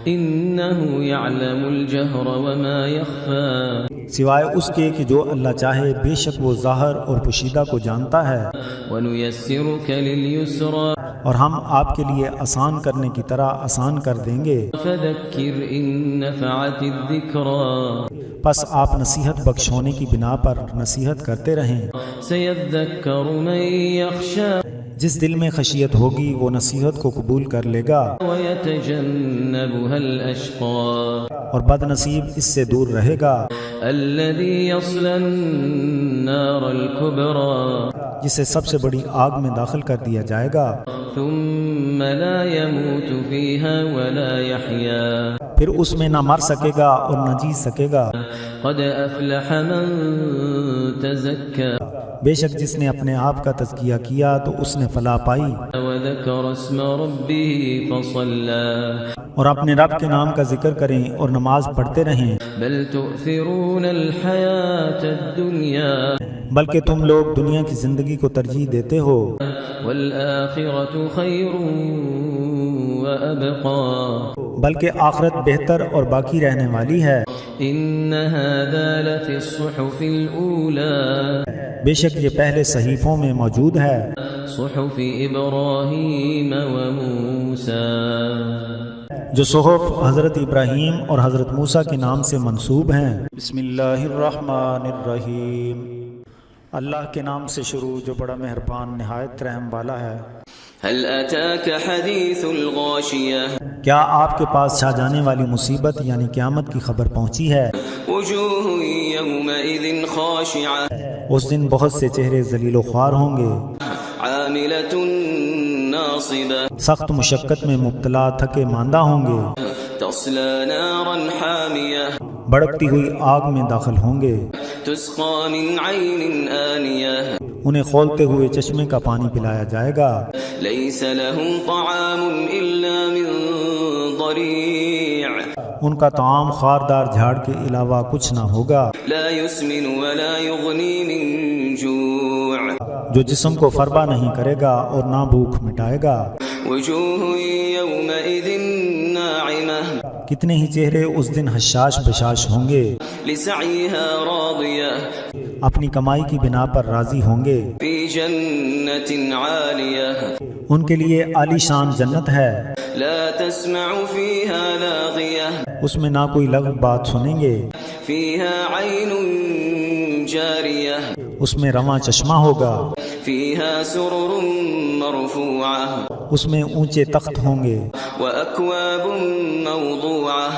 إنه يعلم الجهر وما يخفى. سوائے اس کے کہ جو اللہ چاہے، بے شک وہ ظاہر اور پوشیدہ کو جانتا ہے۔ وَنُيَسِّرُكَ لِلْيُسْرَى اور ہم آپ کے لیے آسان کرنے کی طرح آسان کر دیں گے۔ فَذَكِّرْ إِن نَّفَعَتِ الذِّكْرَى پس آپ نصیحت بخش ہونے کی بنا پر نصیحت کرتے رہیں۔ سَيَذَّكَّرُ مَن يَخْشَىٰ جس دل میں خشیت ہوگی وہ نصیحت کو قبول کر لے گا، وَيَتَجَنَّبُهَا الْأَشْقَى اور بد نصیب اس سے دور رہے گا، الَّذِي يَصْلَى النَّارَ الْكُبْرَى جسے سب سے بڑی آگ میں داخل کر دیا جائے گا، ثُمَّ لَا يَمُوتُ فِيهَا وَلَا يَحْيَىٰ پھر اس میں نہ مر سکے گا اور نہ جی سکے گا۔ قَدْ أَفْلَحَ مَن تَزَكَّىٰ بے شک جس نے اپنے آپ کا تزکیہ کیا تو اس نے فلاح پائی، وَذَكَرَ اسْمَ رَبِّهِ فَصَلَّىٰ اور اپنے رب کے نام کا ذکر کریں اور نماز پڑھتے رہیں۔ بَلْ تُؤْثِرُونَ الْحَيَاةَ الدُّنْيَا بلکہ تم لوگ دنیا کی زندگی کو ترجیح دیتے ہو، وَالْآخِرَةُ خَيْرٌ وَأَبْقَىٰ بلکہ آخرت بہتر اور باقی رہنے والی ہے۔ إِنَّ هَٰذَا لَفِي الصُّحُفِ الْأُولَىٰ بے شک یہ پہلے صحیفوں میں موجود ہے، صُحُفِ إِبْرَاهِيمَ وَمُوسَىٰ جو صحف حضرت ابراہیم اور حضرت موسیٰ کے نام سے منسوب ہیں۔ بسم اللہ الرحمن الرحیم، اللہ کے نام سے شروع جو بڑا مہربان نہایت رحم والا ہے۔ هل أتاك حديث الغاشية کیا آپ کے پاس چھا جانے والی مصیبت یعنی قیامت کی خبر پہنچی ہے؟ وجوه يومئذ خاشعة اس دن بہت سے چہرے ذلیل و خوار ہوں گے، عاملة ناصبة سخت مشقت میں مبتلا، تھکے ماندہ ہوں گے، تصلى نارا حامية بڑکتی ہوئی آگ میں داخل ہوں گے، تسقى من عين آنية انہیں کھولتے ہوئے چشمے کا پانی پلایا جائے گا، ليس لهم طعام إلا من ضريع ان کا طعام خاردار جھاڑ کے علاوہ کچھ نہ ہوگا، لا يسمن ولا يغني من جوع جو جسم کو فربا نہیں کرے گا اور نہ بھوک مٹائے گا۔ وجوه يومئذ ناعمة کتنے ہی چہرے اس دن حشاش بشاش ہوں گے، لسعيها راضية اپنی کمائی کی بنا پر راضی ہوں گے، في جنة عالية ان کے لیے عالی شان جنت ہے، لا تسمع فيها لاغية اس میں نہ کوئی لغو بات سنیں گے، فيها عين جارية اس میں رواں چشمہ ہوگا، فيها سرر مرفوعة اس میں اونچے تخت ہوں گے، وأكواب موضوعة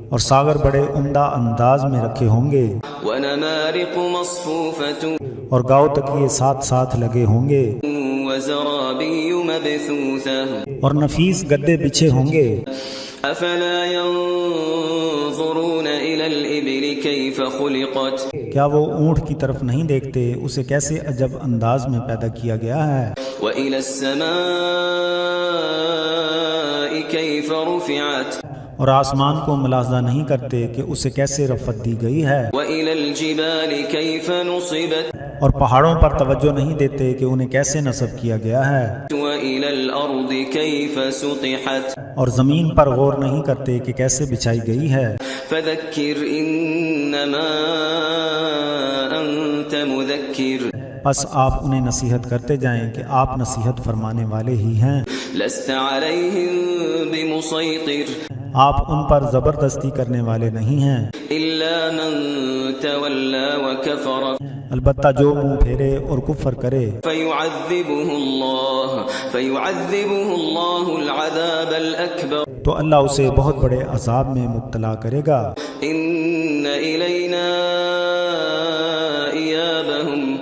اور ساغر بڑے عمدہ انداز میں رکھے ہوں گے، ونمارق مصفوفة اور گاؤ تکیے ساتھ ساتھ لگے ہوں گے، وزرابي مبثوثة اور نفیس گدے بچھے ہوں گے۔ أفلا ينظرون إلى الإبل كيف خلقت کیا وہ اونٹ کی طرف نہیں دیکھتے اسے کیسے عجب انداز میں پیدا کیا گیا ہے، وإلى السماء كيف رفعت اور آسمان کو ملاحظہ نہیں کرتے کہ اسے کیسے رفعت دی گئی ہے، وإلى الجبال كيف نصبت اور پہاڑوں پر توجہ نہیں دیتے کہ انہیں کیسے نصب کیا گیا ہے، وإلى الأرض كيف سطحت اور زمین پر غور نہیں کرتے کہ کیسے بچھائی گئی ہے۔ فذكر إنما أنت مذكر پس آپ انہیں نصیحت کرتے جائیں کہ آپ نصیحت فرمانے والے ہی ہیں، لست عليهم بمسيطر آپ ان پر زبردستی کرنے والے نہیں ہیں، إلا من تولى وكفر البتہ جو منہ پھیرے اور کفر کرے فيعذبه الله العذاب الأكبر تو اللہ اسے بہت بڑے عذاب میں مبتلا کرے گا۔ إن إلينا إيابهم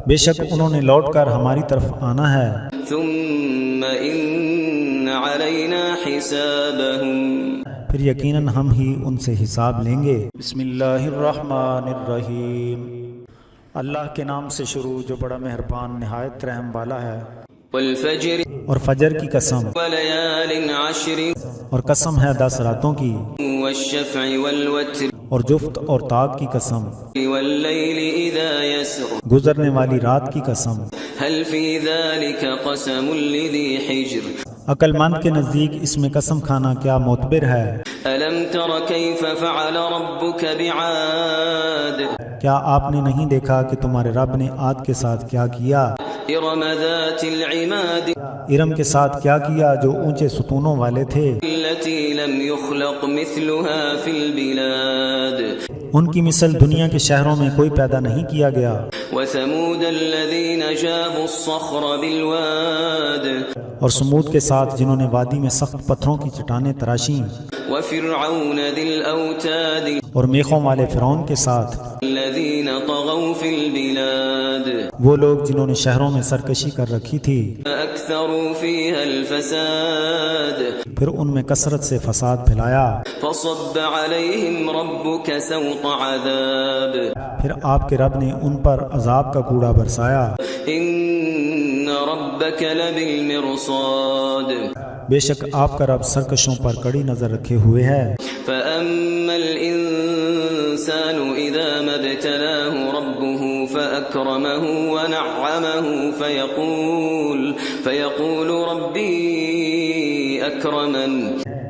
بے شک انہوں نے لوٹ کر ہماری طرف آنا ہے، ثم إن علينا حسابهم پھر یقیناً ہم ہی ان سے حساب لیں گے۔ بسم اللہ الرحمن الرحیم، اللہ کے نام سے شروع جو بڑا مہربان نہایت رحم والا ہے۔ والفجر اور فجر کی قسم، وليال عشر اور قسم ہے 10 راتوں کی، والشفع والوتر اور جفت اور طاق کی قسم، والليل إذا يسر گزرنے والی رات کی قسم۔ هل في ذلك قسم لذي حجر عقل مند کے نزدیک اس میں قسم کھانا کیا معتبر ہے۔ ألم تر كيف فعل ربك بعاد کیا آپ نے نہیں دیکھا کہ تمہارے رب نے عاد کے ساتھ کیا کیا؟ إرم ذات العماد ارم کے ساتھ کیا کیا جو اونچے ستونوں والے تھے، التي لم يخلق مثلها في البلاد ان کی مثل دنیا کے شہروں میں کوئی پیدا نہیں کیا گیا۔ وثمود الذين جابوا الصخر بالواد اور سمود کے ساتھ جنہوں نے وادی میں سخت پتھروں کی چٹانیں تراشیں، وفرعون ذي الأوتاد اور میخوں والے فرعون کے ساتھ الذين طغوا في البلاد وہ لوگ جنہوں نے شہروں میں سرکشی کر رکھی تھی، فأكثروا فيها الفساد پھر ان میں کثرت سے فساد پھیلایا، فصب عليهم ربك سوط عذاب پھر آپ کے رب نے ان پر عذاب کا کوڑا برسایا۔ إن ربك لبالمرصاد بے شک آپ کا رب سرکشوں پر کڑی نظر رکھے ہوئے ہے۔ فأما الإنسان إذا ما ابتلاه ربه فأكرمه ونعمه فيقول ربي أكرمن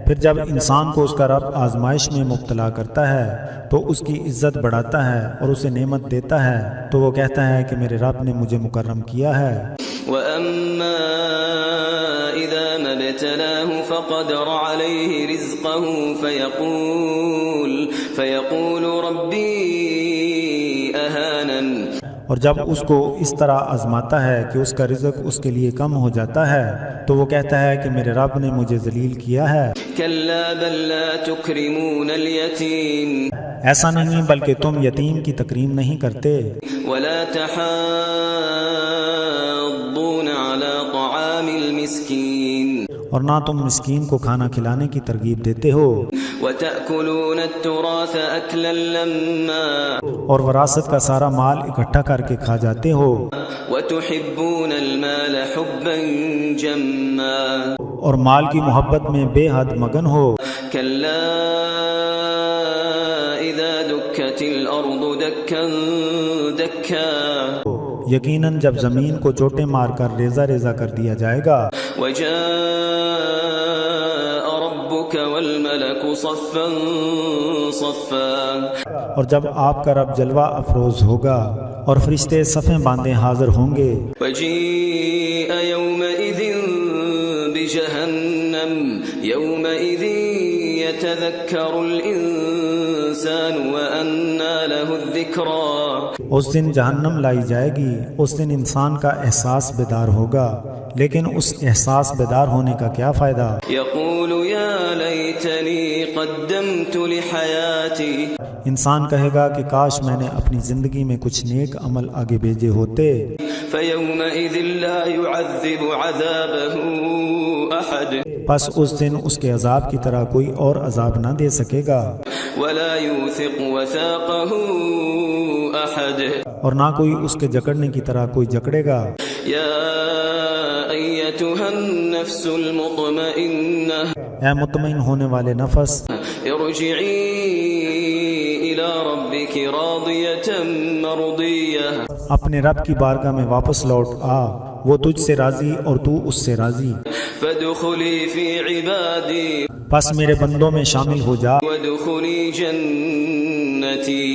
پھر جب انسان کو اس کا رب آزمائش میں مبتلا کرتا ہے تو اس کی عزت بڑھاتا ہے اور اسے نعمت دیتا ہے تو وہ کہتا ہے کہ میرے رب نے مجھے مکرم کیا ہے۔ وأما إذا ما ابتلاه فقدر عليه رزقه فيقول ربي أهانن اور جب اس کو اس طرح آزماتا ہے کہ اس کا رزق اس کے لیے کم ہو جاتا ہے تو وہ کہتا ہے کہ میرے رب نے مجھے ذلیل کیا ہے۔ كلا بل لا تكرمون اليتيم ایسا نہیں بلکہ تم یتیم کی تکریم نہیں کرتے، ولا تحاضون على طعام المسكين اور نہ تم مسکین کو کھانا کھلانے کی ترغیب دیتے ہو، وتأكلون التراث أكلا لما اور وراثت کا سارا مال اکٹھا کر کے کھا جاتے ہو، وتحبون المال حبا جما اور مال کی محبت میں بے حد مگن ہو۔ كلا إذا دكت الأرض دكا دكا یقیناً جب زمین کو چوٹے مار کر ریزہ ریزہ کر دیا جائے گا، وجاء ربك والملك صفا صفا اور جب آپ کا رب جلوہ افروز ہوگا اور فرشتے صفیں باندھے حاضر ہوں گے، وجيء يومئذ بجهنم يومئذ يتذكر الإنسان وأنى له الذكرى اس دن جہنم لائی جائے گی، اس دن انسان کا احساس بیدار ہوگا، لیکن اس احساس بیدار ہونے کا کیا فائدہ؟ يقول يا ليتني قدمت لحياتي انسان کہے گا کہ کاش میں نے اپنی زندگی میں کچھ نیک عمل آگے بھیجے ہوتے، فيومئذ لا يعذب عذابه أحد پس اس دن اس کے عذاب کی طرح کوئی اور عذاب نہ دے سکے گا، ولا يوثق وثاقه أحد اور نہ کوئی اس کے جکڑنے کی طرح کوئی جکڑے گا۔ يا أيتها النفس المطمئنة اے مطمئن ہونے والے نفس، ارجعي إلى ربك راضية مرضية اپنے رب کی بارگاہ میں واپس لوٹ آ، وہ تجھ سے راضی اور تو اس سے راضی، فادخلي في عبادي پس میرے بندوں میں شامل ہو جا وادخلي جنتي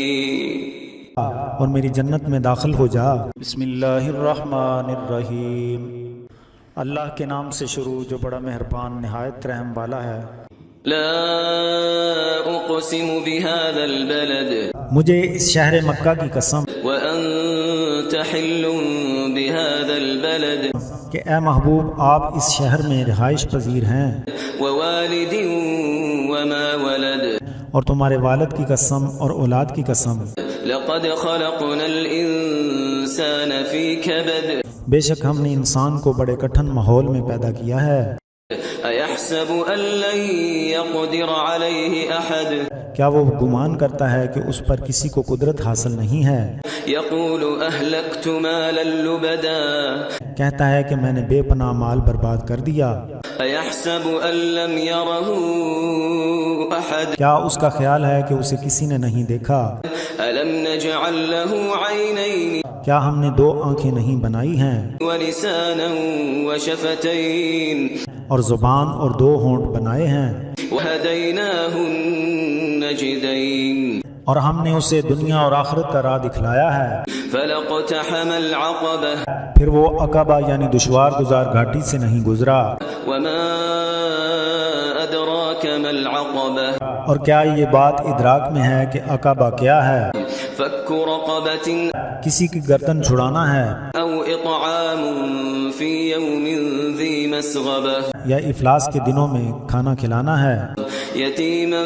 اور میری جنت میں داخل ہو جا۔ بسم اللہ الرحمن الرحیم، اللہ کے نام سے شروع جو بڑا مہربان نہایت رحم والا ہے۔ لا أقسم بهذا البلد مجھے اس شہر مکہ کی قسم وأنت حل بهذا البلد کہ اے محبوب آپ اس شہر میں رہائش پذیر ہیں، ووالد وما ولد اور تمہارے والد کی قسم اور اولاد کی قسم، لقد خلقنا الإنسان في كبد بے شک ہم نے انسان کو بڑے کٹھن ماحول میں پیدا کیا ہے۔ أيحسب أن لن يقدر عليه أحد کیا وہ گمان کرتا ہے کہ اس پر کسی کو قدرت حاصل نہیں ہے؟ يقول أهلكت مالا لبدا کہتا ہے کہ میں نے بے پناہ مال برباد کر دیا۔ أيحسب أن لم يره أحد کیا اس کا خیال ہے کہ اسے کسی نے نہیں دیکھا؟ ألم نجعل له عينين کیا ہم نے دو آنکھیں نہیں بنائی ہیں ولسانا وشفتين اور زبان اور دو ہونٹ بنائے ہیں وهديناه النجدين اور ہم نے اسے دنیا اور آخرت کا راہ دکھلایا ہے۔ فلاقتحم العقبة پھر وہ عقبہ یعنی دشوار گزار گھاٹی سے نہیں گزرا۔ وما أدراك ما العقبة اور کیا یہ بات ادراک میں ہے کہ عقبہ کیا ہے؟ فك رقبة کسی کی گردن چھڑانا ہے، أو إطعام في يوم ذي مسغبة یا افلاس کے دنوں میں کھانا کھلانا ہے، يتيما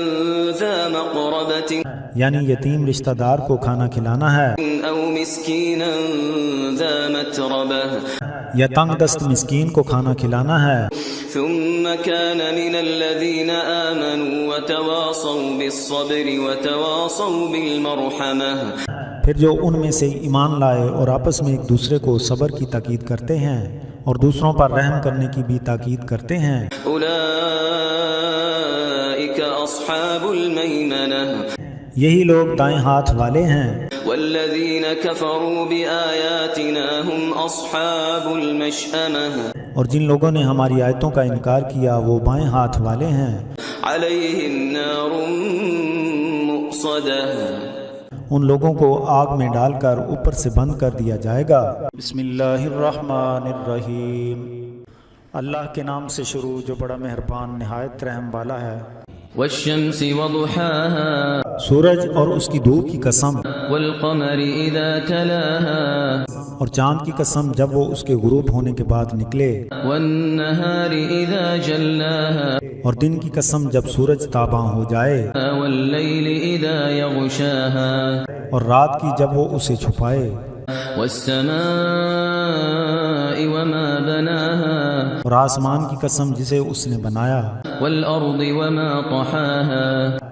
ذا مقربة یعنی یتیم رشتہ دار کو کھانا کھلانا ہے، أو مسكينا ذا متربة یا تنگ دست مسکین کو کھانا کھلانا ہے۔ ثم كان من الذين آمنوا وتواصوا بالصبر وتواصوا بالمرحمة پھر جو ان میں سے ایمان لائے اور آپس میں ایک دوسرے کو صبر کی تاکید کرتے ہیں اور دوسروں پر رحم کرنے کی بھی تاکید کرتے ہیں، أولئك أصحاب الميمنة یہی لوگ دائیں ہاتھ والے ہیں۔ والذين كفروا بآياتنا هم أصحاب المشأمة اور جن لوگوں نے ہماری آیتوں کا انکار کیا وہ بائیں ہاتھ والے ہیں، عليهم نار مؤصدة ان لوگوں کو آگ میں ڈال کر اوپر سے بند کر دیا جائے گا۔ بسم اللہ الرحمن الرحیم، اللہ کے نام سے شروع جو بڑا مہربان نہایت رحم والا ہے۔ والشمس وضحاها سورج اور اس کی دھوپ کی قسم، والقمر إذا تلاها اور چاند کی قسم جب وہ اس کے غروب ہونے کے بعد نکلے، والنهار إذا جلاها اور دن کی قسم جب سورج تاباں ہو جائے، والليل إذا يغشاها اور رات کی جب وہ اسے چھپائے، والسماء وما بناها اور آسمان کی قسم جسے اس نے بنایا، والأرض وما طحاها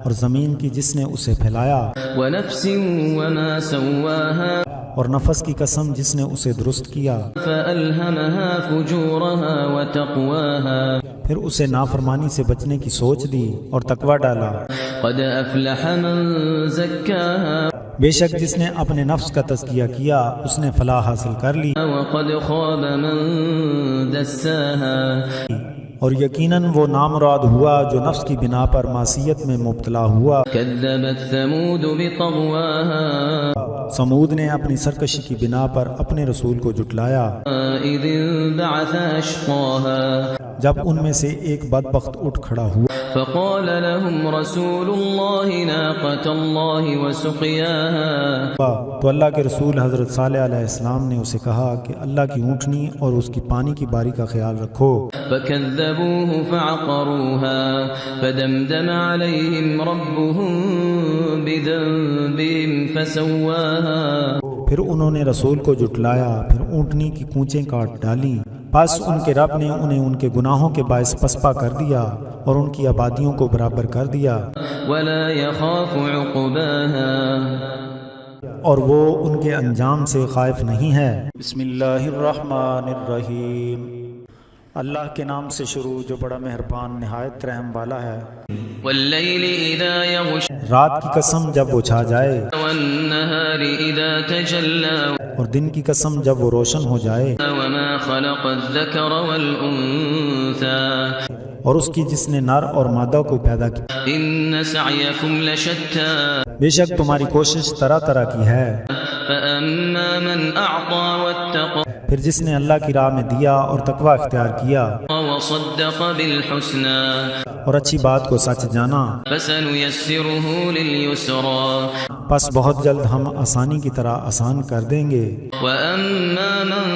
اور زمین کی جس نے اسے پھیلایا، ونفس وما سواها اور نفس کی قسم جس نے اسے درست کیا، فألهمها فجورها وتقواها پھر اسے نافرمانی سے بچنے کی سوچ دی اور تقوی ڈالا۔ قد أفلح من زكاها بے شک جس نے اپنے نفس کا تزکیہ کیا اس نے فلاح حاصل کر لی، وقد خاب من دساها اور یقیناً وہ نامراد ہوا جو نفس کی بنا پر معصیت میں مبتلا ہوا۔ كذبت ثمود بطغواها سمود نے اپنی سرکشی کی بنا پر اپنے رسول کو جھٹلایا، إذ انبعث أشقاها جب ان میں سے ایک بدبخت اٹھ کھڑا ہوا، فقال لهم رسول الله ناقة الله وسقياها تو اللہ کے رسول حضرت صالح علیہ السلام نے اسے کہا کہ اللہ کی اونٹنی اور اس کی پانی کی باری کا خیال رکھو۔ فكذبوه فعقروها فدمدم عليهم ربهم بذنبهم فسواها پھر انہوں نے رسول کو جھٹلایا، پھر اونٹنی کی کونچیں کاٹ ڈالیں، پس ان کے رب نے انہیں ان کے گناہوں کے باعث پسپا کر دیا اور ان کی آبادیوں کو برابر کر دیا، ولا يخاف عقباها اور وہ ان کے انجام سے خائف نہیں ہے۔ بسم اللہ الرحمن الرحیم، اللہ کے نام سے شروع جو بڑا مہربان نہایت رحم والا ہے۔ والليل إذا يغشى رات کی قسم جب وہ چھا جائے، والنهار إذا تجلى اور دن کی قسم جب وہ روشن ہو جائے، وما خلق الذكر والأنثى اور اس کی جس نے نر اور مادہ کو پیدا کیا، إن سعيكم لشتى بے شک تمہاری کوشش طرح طرح کی ہے۔ فأما من أعطى واتقى پھر جس نے اللہ کی راہ میں دیا اور تقوی اختیار کیا وصدق بالحسنى اور اچھی بات کو سچ جانا، فسنيسره لليسرى پس بہت جلد ہم آسانی کی طرح آسان کر دیں گے۔ وأما من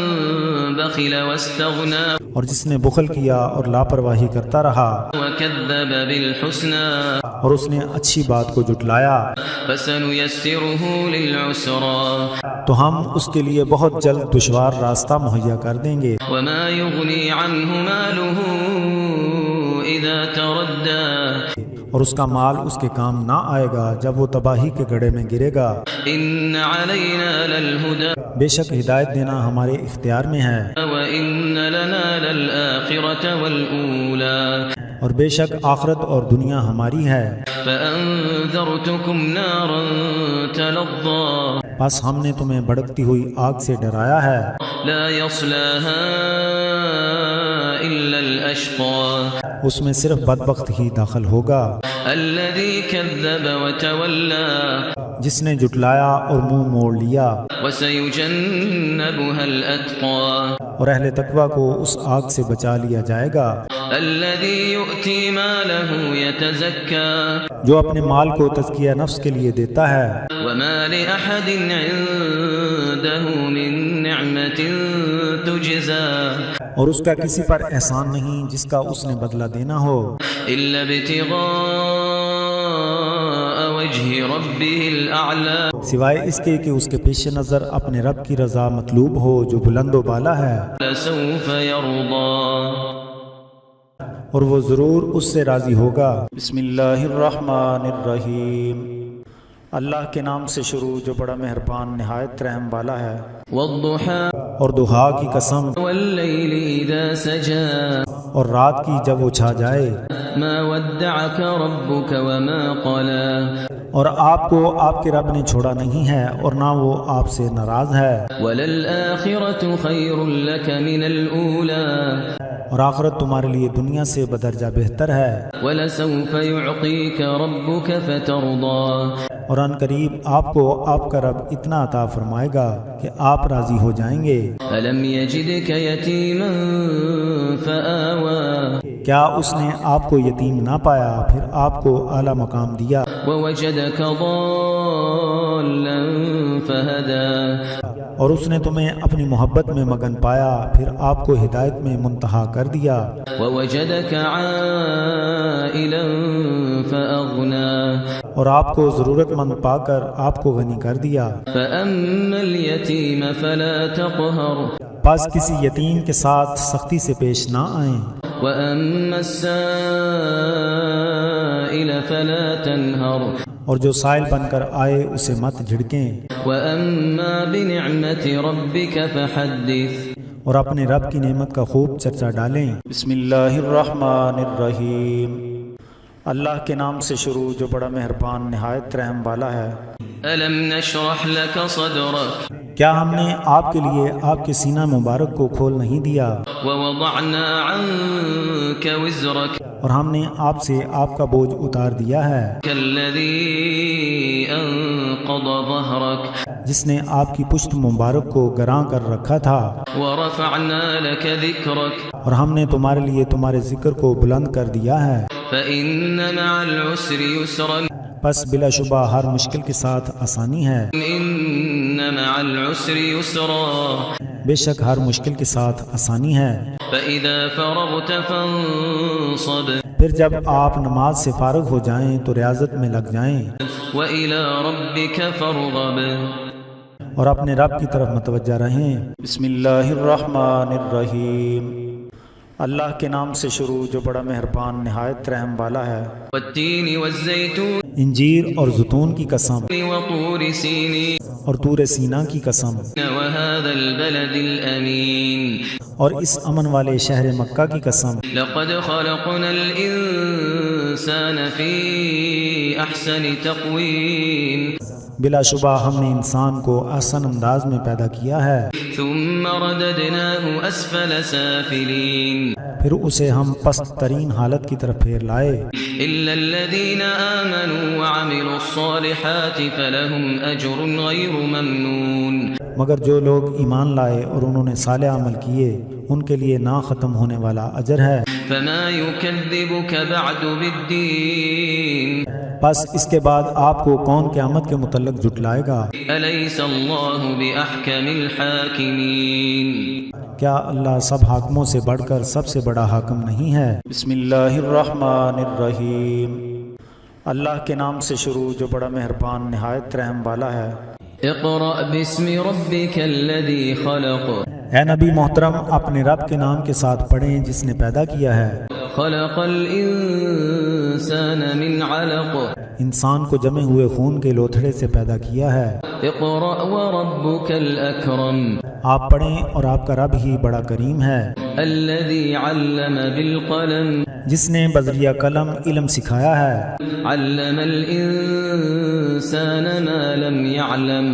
بخل واستغنى اور جس نے بخل کیا اور لاپرواہی کرتا رہا وكذب بالحسنى اور اس نے اچھی بات کو جھٹلایا، فسنيسره للعسرى تو ہم اس کے لیے بہت جلد دشوار راستہ مہیا کر دیں گے۔ وما يغني عنه ماله إذا تردى اور اس کا مال اس کے کام نہ آئے گا جب وہ تباہی کے گڑھے میں گرے گا۔ إن علينا للهدى بے شک ہدایت دینا ہمارے اختیار میں ہے، وإن لنا للآخرة والأولى اور بے شک آخرت اور دنیا ہماری ہے۔ فأنذرتكم نارا تلظى بس ہم نے تمہیں بھڑکتی ہوئی آگ سے ڈرایا ہے، لا يصلاها إلا الأشقى اس میں صرف بدبخت ہی داخل ہوگا۔ الذي كذب وتولى جس نے جھٹلایا اور منہ موڑ لیا، وسيجنبها الأتقى اور اہل تقوی کو اس آگ سے بچا لیا جائے گا، الذي يؤتي ماله يتزكى جو اپنے مال کو تزکیہ نفس کے لیے دیتا ہے، وما لأحد عنده من نعمة تجزى اور اس کا کسی پر احسان نہیں جس کا اس نے بدلہ دینا ہو، إلا ابتغاء وجه ربه الأعلى سوائے اس کے کہ اس کے پیش نظر اپنے رب کی رضا مطلوب ہو جو بلند و بالا ہے، لسوف يرضى اور وہ ضرور اس سے راضی ہوگا۔ بسم اللہ الرحمن الرحیم، اللہ کے نام سے شروع جو بڑا مہربان نہایت رحم والا ہے۔ والضحى اور دہا کی قسم، والليل إذا سجى اور رات کی جب وہ چھا جائے، ما ودعك ربك وما قلى اور آپ کو آپ کے رب نے چھوڑا نہیں ہے اور نہ وہ آپ سے ناراض ہے، وللآخرة خير لك من الأولى اور آخرت تمہارے لیے دنیا سے بدرجہ بہتر ہے، ولسوف يعطيك ربك فترضى اور ان قریب آپ کو آپ کا رب اتنا عطا فرمائے گا کہ آپ راضی ہو جائیں گے۔ ألم يجدك يتيما فآوى کیا اس نے آپ کو یتیم نہ پایا پھر آپ کو اعلیٰ مقام دیا، ووجدك ضالا فهدى اور اس نے تمہیں اپنی محبت میں مگن پایا پھر آپ کو ہدایت میں منتہا کر دیا، ووجدك عائلا فأغنى اور آپ کو ضرورت مند پا کر آپ کو غنی کر دیا۔ فأما اليتيم فلا تقهر پس کسی یتیم کے ساتھ سختی سے پیش نہ آئیں، وأما السائل فلا تنهر اور جو سائل بن کر آئے اسے مت جھڑکیں، وأما بنعمة ربك فحدث اور اپنے رب کی نعمت کا خوب چرچا ڈالیں۔ بسم اللہ الرحمن الرحیم، اللہ کے نام سے شروع جو بڑا مہربان نہایت رحم والا ہے۔ ألم نشرح لك صدرك کیا ہم نے آپ کے لیے آپ کے سینہ مبارک کو کھول نہیں دیا، ووضعنا عنك وزرك اور ہم نے آپ سے آپ کا بوجھ اتار دیا ہے، كالذي أنقض ظهرك جس نے آپ کی پشت مبارک کو گراں کر رکھا تھا، ورفعنا لك ذكرك اور ہم نے تمہارے لیے تمہارے ذکر کو بلند کر دیا ہے۔ فإن مع العسر يسرا پس بلا شبہ ہر مشکل کے ساتھ آسانی ہے، إن مع العسر يسرا بے شک ہر مشکل کے ساتھ آسانی ہے۔ فإذا فرغت فانصب پھر جب آپ نماز سے فارغ ہو جائیں تو ریاضت میں لگ جائیں، وإلى ربك فارغب اور اپنے رب کی طرف متوجہ رہیں۔ بسم اللہ الرحمن الرحیم، اللہ کے نام سے شروع جو بڑا مہربان نہایت رحم والا ہے۔ والتين والزيتون انجیر اور زیتون کی قسم، وطور سينين اور طور سینا کی قسم، وهذا البلد الأمين اور اس امن والے شہر مکہ کی قسم، لقد خلقنا الإنسان في أحسن تقويم بلا شبہ ہم نے انسان کو احسن انداز میں پیدا کیا ہے، ثم رددناه أسفل سافلين پھر اسے ہم پست ترین حالت کی طرف پھیر لائے، إلا الذين آمنوا وعملوا الصالحات فلهم أجر غير ممنون مگر جو لوگ ایمان لائے اور انہوں نے صالح عمل کیے ان کے لیے نہ ختم ہونے والا اجر ہے۔ فما يكذبك بعد بالدين بس اس کے بعد آپ کو کون قیامت کے متعلق جھٹلائے گا؟ أليس الله بأحكم الحاكمين کیا اللہ سب حاکموں سے بڑھ کر سب سے بڑا حاکم نہیں ہے؟ بسم اللہ الرحمن الرحیم، اللہ کے نام سے شروع جو بڑا مہربان نہایت رحم والا ہے۔ اقرأ باسم ربك الذي خلق اے نبی محترم اپنے رب کے نام کے ساتھ پڑھیں جس نے پیدا کیا ہے، خلق الإنسان من علق انسان کو جمے ہوئے خون کے لوتھڑے سے پیدا کیا ہے۔ اقرأ وربك الأكرم آپ پڑھیں اور آپ کا رب ہی بڑا کریم ہے، الذي علم بالقلم جس نے بذریعہ قلم علم سکھایا ہے، علم الإنسان ما لم يعلم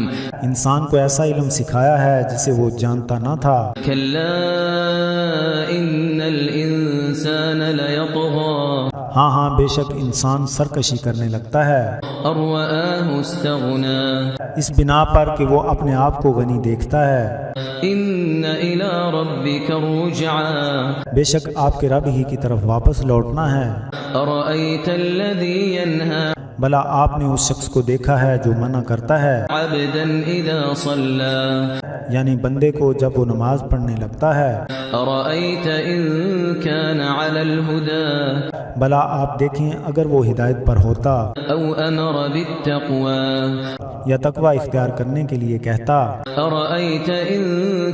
انسان کو ایسا علم سکھایا ہے جسے وہ جانتا نہ تھا، كلا إن الإنسان ليطغى ہاں ہاں بے شک انسان سرکشی کرنے لگتا ہے أن رآه استغنى اس بنا پر کہ وہ اپنے آپ کو غنی دیکھتا ہے۔ إن إلى ربك الرجعى بے شک آپ کے رب ہی کی طرف واپس لوٹنا ہے۔ أرأيت الذي ينهى بھلا آپ نے اس شخص کو دیکھا ہے جو منع کرتا ہے عبدا إذا صلى یعنی بندے کو جب وہ نماز پڑھنے لگتا ہے۔ أرأيت إن كان على الهدى بھلا آپ دیکھیں اگر وہ ہدایت پر ہوتا أو أمر بالتقوى یا تقوی اختیار کرنے کے لیے کہتا۔ أرأيت إن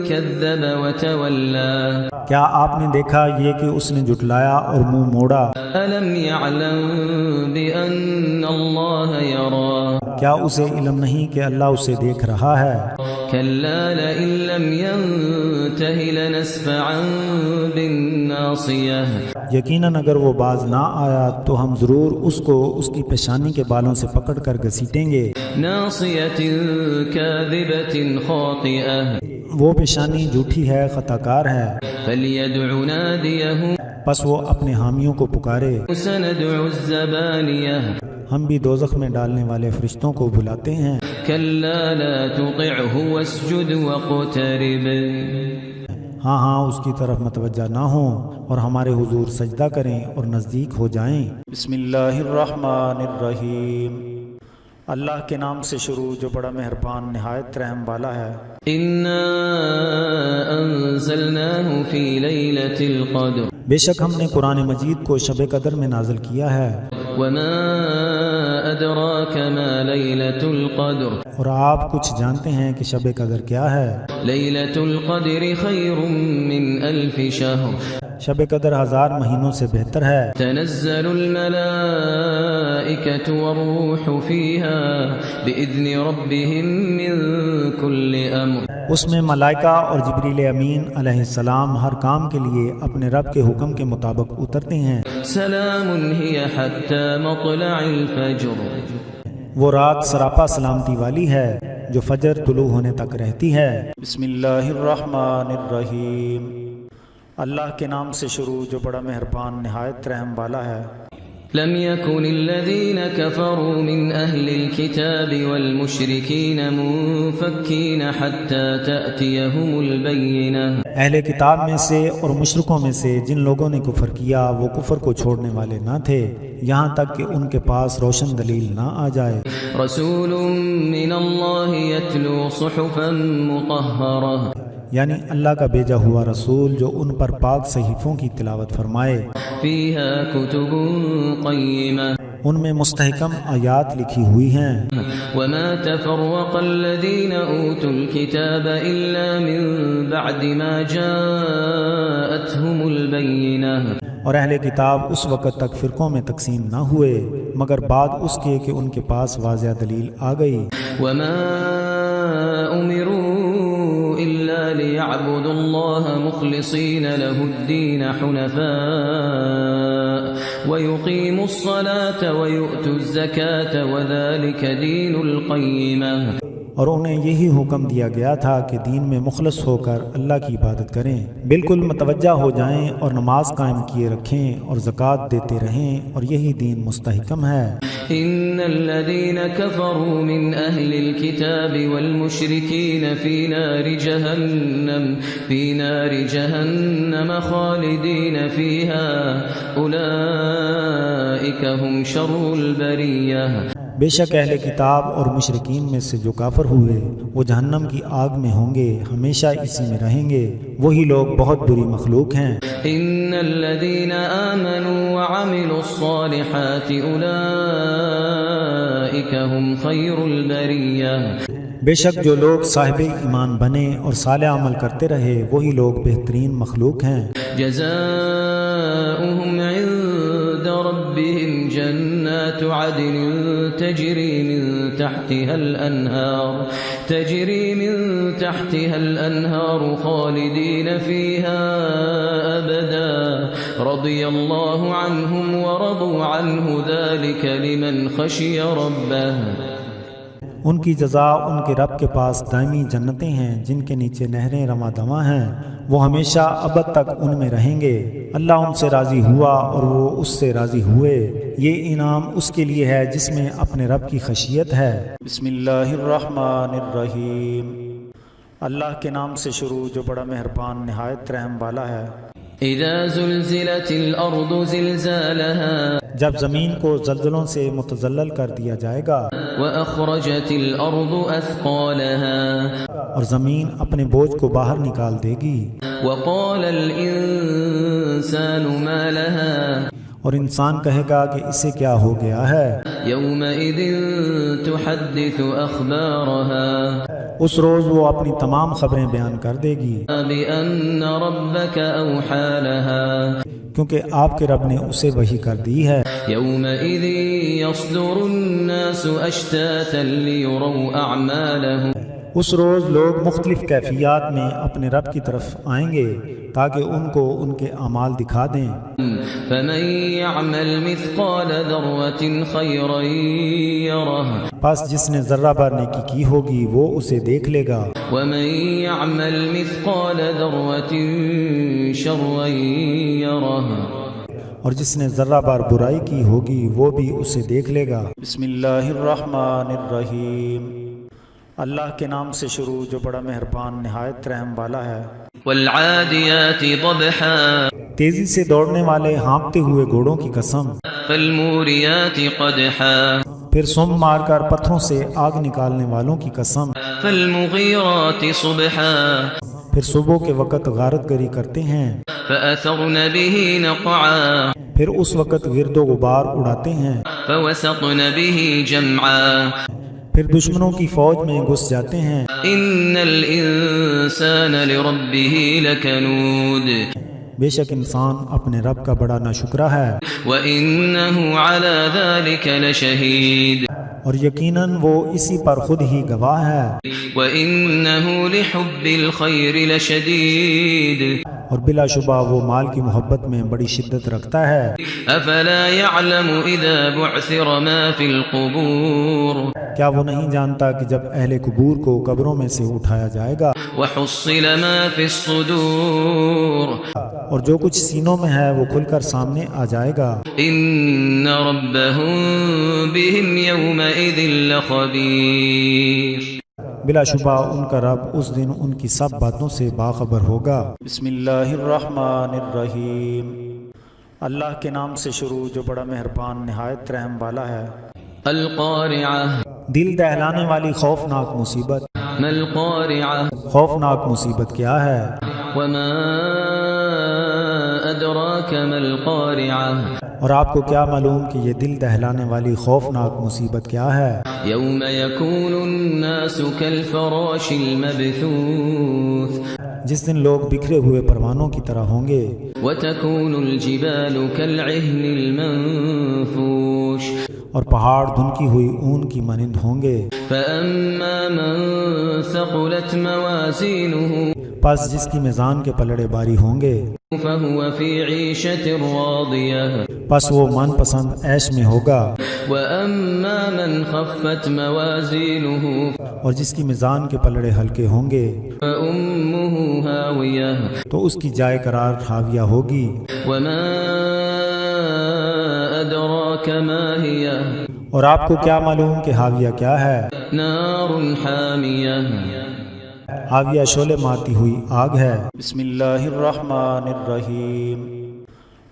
كذب وتولى کیا آپ نے دیکھا یہ کہ اس نے جھٹلایا اور منہ موڑا؟ ألم يعلم بأن الله يرى کیا اسے علم نہیں کہ اللہ اسے دیکھ رہا ہے؟ كلا لئن لم ينته لنسفعا بالناصية یقیناً اگر وہ باز نہ آیا تو ہم ضرور اس کو اس کی پیشانی کے بالوں سے پکڑ کر گھسیٹیں گے۔ ناصية كاذبة خاطئة وہ پیشانی جھوٹی ہے، خطا کار ہے۔ فليدع ناديه پس وہ اپنے حامیوں کو پکارے۔ سندع الزبانية ہم بھی دوزخ میں ڈالنے والے فرشتوں کو بلاتے ہیں۔ كلا لا تطعه واسجد واقترب ہاں ہاں اس کی طرف متوجہ نہ ہوں اور ہمارے حضور سجدہ کریں اور نزدیک ہو جائیں۔ بسم اللہ الرحمن الرحیم۔ اللہ کے نام سے شروع جو بڑا مہربان نہایت رحم والا ہے۔ إنا أنزلناه في ليلة القدر بے شک ہم نے قرآن مجید کو شب قدر میں نازل کیا ہے۔ وما أدراك ما ليلة القدر اور آپ کچھ جانتے ہیں کہ شب قدر کیا ہے؟ ليلة القدر خير من 1000 شهر شب قدر 1000 مہینوں سے بہتر ہے۔ تنزل الملائكة والروح فيها بإذن ربهم من كل أمر اس میں ملائکہ اور جبریل امین علیہ السلام ہر کام کے لیے اپنے رب کے حکم کے مطابق اترتے ہیں۔ سلام هي حتى مطلع الفجر وہ رات سراپا سلامتی والی ہے جو فجر طلوع ہونے تک رہتی ہے۔ بسم اللہ الرحمن الرحیم۔ اللہ کے نام سے شروع جو بڑا مہربان نہایت رحم والا ہے۔ لم يكن الذين كفروا من أهل الكتاب والمشركين منفكين حتى تأتيهم البينة اہل کتاب میں سے اور مشرکوں میں سے جن لوگوں نے کفر کیا وہ کفر کو چھوڑنے والے نہ تھے یہاں تک کہ ان کے پاس روشن دلیل نہ آ جائے۔ رسول من الله يتلو صحفا مطهرة یعنی اللہ کا بھیجا ہوا رسول جو ان پر پاک صحیفوں کی تلاوت فرمائے، فيها كتب قيمة ان میں مستحکم آیات لکھی ہوئی ہیں۔ وما تفرق الذين أوتوا الكتاب إلا من بعد ما جاءتهم البينة اور اہل کتاب اس وقت تک فرقوں میں تقسیم نہ ہوئے مگر بعد اس کے کہ ان کے پاس واضح دلیل آ گئی۔ وما أمروا إلا ليعبدوا الله مخلصين له الدين حنفاء ويقيموا الصلاة ويؤتوا الزكاة وذلك دين القيمة اور انہیں یہی حکم دیا گیا تھا کہ دین میں مخلص ہو کر اللہ کی عبادت کریں، بالکل متوجہ ہو جائیں اور نماز قائم کیے رکھیں اور زکوٰۃ دیتے رہیں اور یہی دین مستحکم ہے۔ إن الذين كفروا من أهل الكتاب والمشركين في نار جهنم خالدين فيها أولئك هم شر البرية بے شک اہل کتاب اور مشرکین میں سے جو کافر ہوئے وہ جہنم کی آگ میں ہوں گے، ہمیشہ اسی میں رہیں گے، وہی لوگ بہت بری مخلوق ہیں۔ ان الذين آمنوا وعملوا الصالحات اولئك هم خير البرية بے شک جو لوگ صاحب ایمان بنے اور صالح عمل کرتے رہے وہی لوگ بہترین مخلوق ہیں۔ جزاؤهم عند ربهم جنات عدن تجري من تحتها الأنهار خالدين فيها أبدا رضي الله عنهم ورضوا عنه ذلك لمن خشي ربه ان کی جزا ان کے رب کے پاس دائمی جنتیں ہیں جن کے نیچے نہریں رواں دواں ہیں، وہ ہمیشہ ابد تک ان میں رہیں گے۔ اللہ ان سے راضی ہوا اور وہ اس سے راضی ہوئے، یہ انعام اس کے لیے ہے جس میں اپنے رب کی خشیت ہے۔ بسم اللہ الرحمن الرحیم، اللہ کے نام سے شروع جو بڑا مہربان نہایت رحم والا ہے۔ اذا زلزلت الارض زلزالها جب زمین کو زلزلوں سے متزلزل کر دیا جائے گا، واخرجت الارض اثقالها اور زمین اپنے بوجھ کو باہر نکال دے گی، وقال الانسان ما لها اور انسان کہے گا کہ اسے کیا ہو گیا ہے۔ يومئذ تحدث اخبارها اس روز وہ اپنی تمام خبریں بیان کر دے گی، بأن ربك اوحى لها کیونکہ آپ کے رب نے اسے وحی کر دی ہے۔ يومئذ يصدر الناس اشتاتا ليروا اعمالهم اس روز لوگ مختلف کیفیات میں اپنے رب کی طرف آئیں گے تاکہ ان کو ان کے اعمال دکھا دیں۔ فمن يعمل مثقال ذرة خيرا يره پس جس نے ذرہ بھر نیکی کی ہوگی وہ اسے دیکھ لے گا، ومن يعمل مثقال ذرة شرا يره اور جس نے ذرہ بھر برائی کی ہوگی وہ بھی اسے دیکھ لے گا۔ بسم اللہ الرحمن الرحیم، اللہ کے نام سے شروع جو بڑا مہربان نہایت رحم والا ہے۔ والعادیات ضبحا تیزی سے دوڑنے والے ہانپتے ہوئے گھوڑوں کی قسم، فالموریات قدحا پھر سم مار کر پتھروں سے آگ نکالنے والوں کی قسم، فالمغیرات صبحا پھر صبح کے وقت غارت گری کرتے ہیں، فأثرن به نقعا پھر اس وقت گرد و غبار اڑاتے ہیں، فوسطن به جمعا پھر دشمنوں کی فوج میں گھس جاتے ہیں۔ ان الانسان لربه لکنود بے شک انسان اپنے رب کا بڑا ناشکرا ہے، وانه على ذلك لشهید اور یقیناً وہ اسی پر خود ہی گواہ ہے، وانه لحب الخير لشدید اور بلا شبہ وہ مال کی محبت میں بڑی شدت رکھتا ہے۔ افلا يعلم اذا بعثر ما في القبور کیا وہ نہیں جانتا کہ جب اہل قبور کو قبروں میں سے اٹھایا جائے گا وحصل ما في الصدور اور جو کچھ سینوں میں ہے وہ کھل کر سامنے آ جائے گا، ان ربهم بهم يومئذ لخبير بلا شبہ ان کا رب اس دن ان کی سب باتوں سے باخبر ہوگا۔ بسم اللہ الرحمن الرحیم، اللہ کے نام سے شروع جو بڑا مہربان نہایت رحم والا ہے۔ القارعة دل دہلانے والی خوفناک مصیبت، ما القارعة خوفناک مصیبت کیا ہے؟ وما أدراك ما القارعة اور آپ کو کیا معلوم کہ یہ دل دہلانے والی خوفناک مصیبت کیا ہے؟ يوم يكون الناس كالفراش المبثوث جس دن لوگ بکھرے ہوئے پروانوں کی طرح ہوں گے، وتكون الجبال كالعهن المنفوش اور پہاڑ دھنکی ہوئی اون کی مانند ہوں گے۔ فأما من ثقلت موازينه پس جس کی میزان کے پلڑے باری ہوں گے فهو في عيشة راضية پس وہ من پسند عیش میں ہوگا، وأما من خفت موازينه اور جس کی میزان کے پلڑے ہلکے ہوں گے فأمه هاوية تو اس کی جائے قرار حاویہ ہوگی۔ وما أدراك ما هي اور آپ کو کیا معلوم کہ حاویہ کیا ہے؟ نار حامية حاویہ شعلے مارتی ہوئی آگ ہے۔ بسم اللہ الرحمن الرحیم،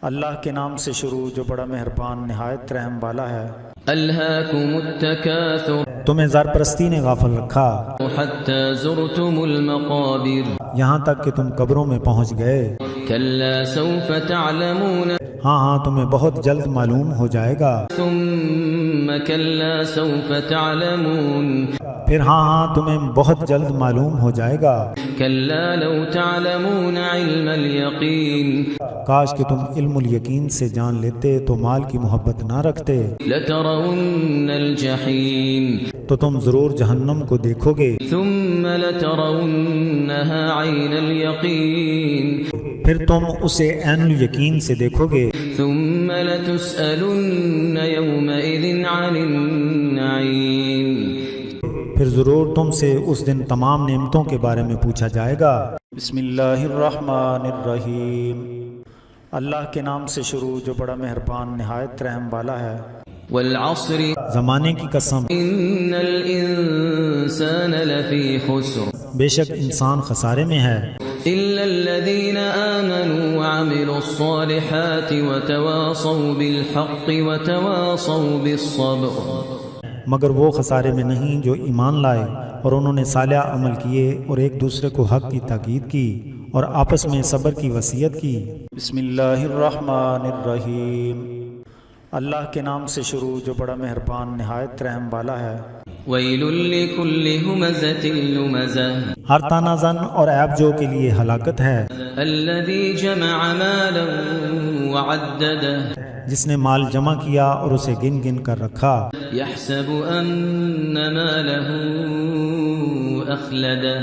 اللہ کے نام سے شروع جو بڑا مہربان نہایت رحم والا ہے۔ ألهاكم التكاثر تمہیں زرپرستی نے غافل رکھا حتى زرتم المقابر یہاں تک کہ تم قبروں میں پہنچ گئے۔ كلا سوف تعلمون ہاں تمہیں بہت جلد معلوم ہو جائے گا، ثم كلا سوف تعلمون پھر ہاں تمہیں بہت جلد معلوم ہو جائے گا۔ كلا لو تعلمون علم اليقين کاش کہ تم علم الیقین سے جان لیتے تو مال کی محبت نہ رکھتے، لترون الجحيم تو تم ضرور جہنم کو دیکھو گے، ثم لترونها عين اليقين پھر تم اسے عین الیقین سے دیکھو گے، ثم لتسألن يومئذ عن النعيم پھر ضرور تم سے اس دن تمام نعمتوں کے بارے میں پوچھا جائے گا۔ بسم اللہ الرحمن الرحیم، اللہ کے نام سے شروع جو بڑا مہربان نہایت رحم والا ہے۔ والعصر زمانے کی قسم، ان الانسان لفی خسر بے شک انسان خسارے میں ہے، الا الذين آمنوا وعملوا الصالحات وتواصوا بالحق وتواصوا بالصبر، مگر وہ خسارے میں نہیں جو ایمان لائے اور انہوں نے صالح عمل کیے اور ایک دوسرے کو حق کی تاکید کی اور آپس میں صبر کی وصیت کی۔ بسم اللہ الرحمن الرحیم، اللہ کے نام سے شروع جو بڑا مہربان نہایت رحم والا ہے۔ ویل لکل ہمزۃ لمزہ، ہر تانا زن اور عیب جو کے لیے ہلاکت ہے، الذی جمع مالا وعددہ، جس نے مال جمع کیا اور اسے گن گن کر رکھا، یحسب ان مالہ اخلدہ،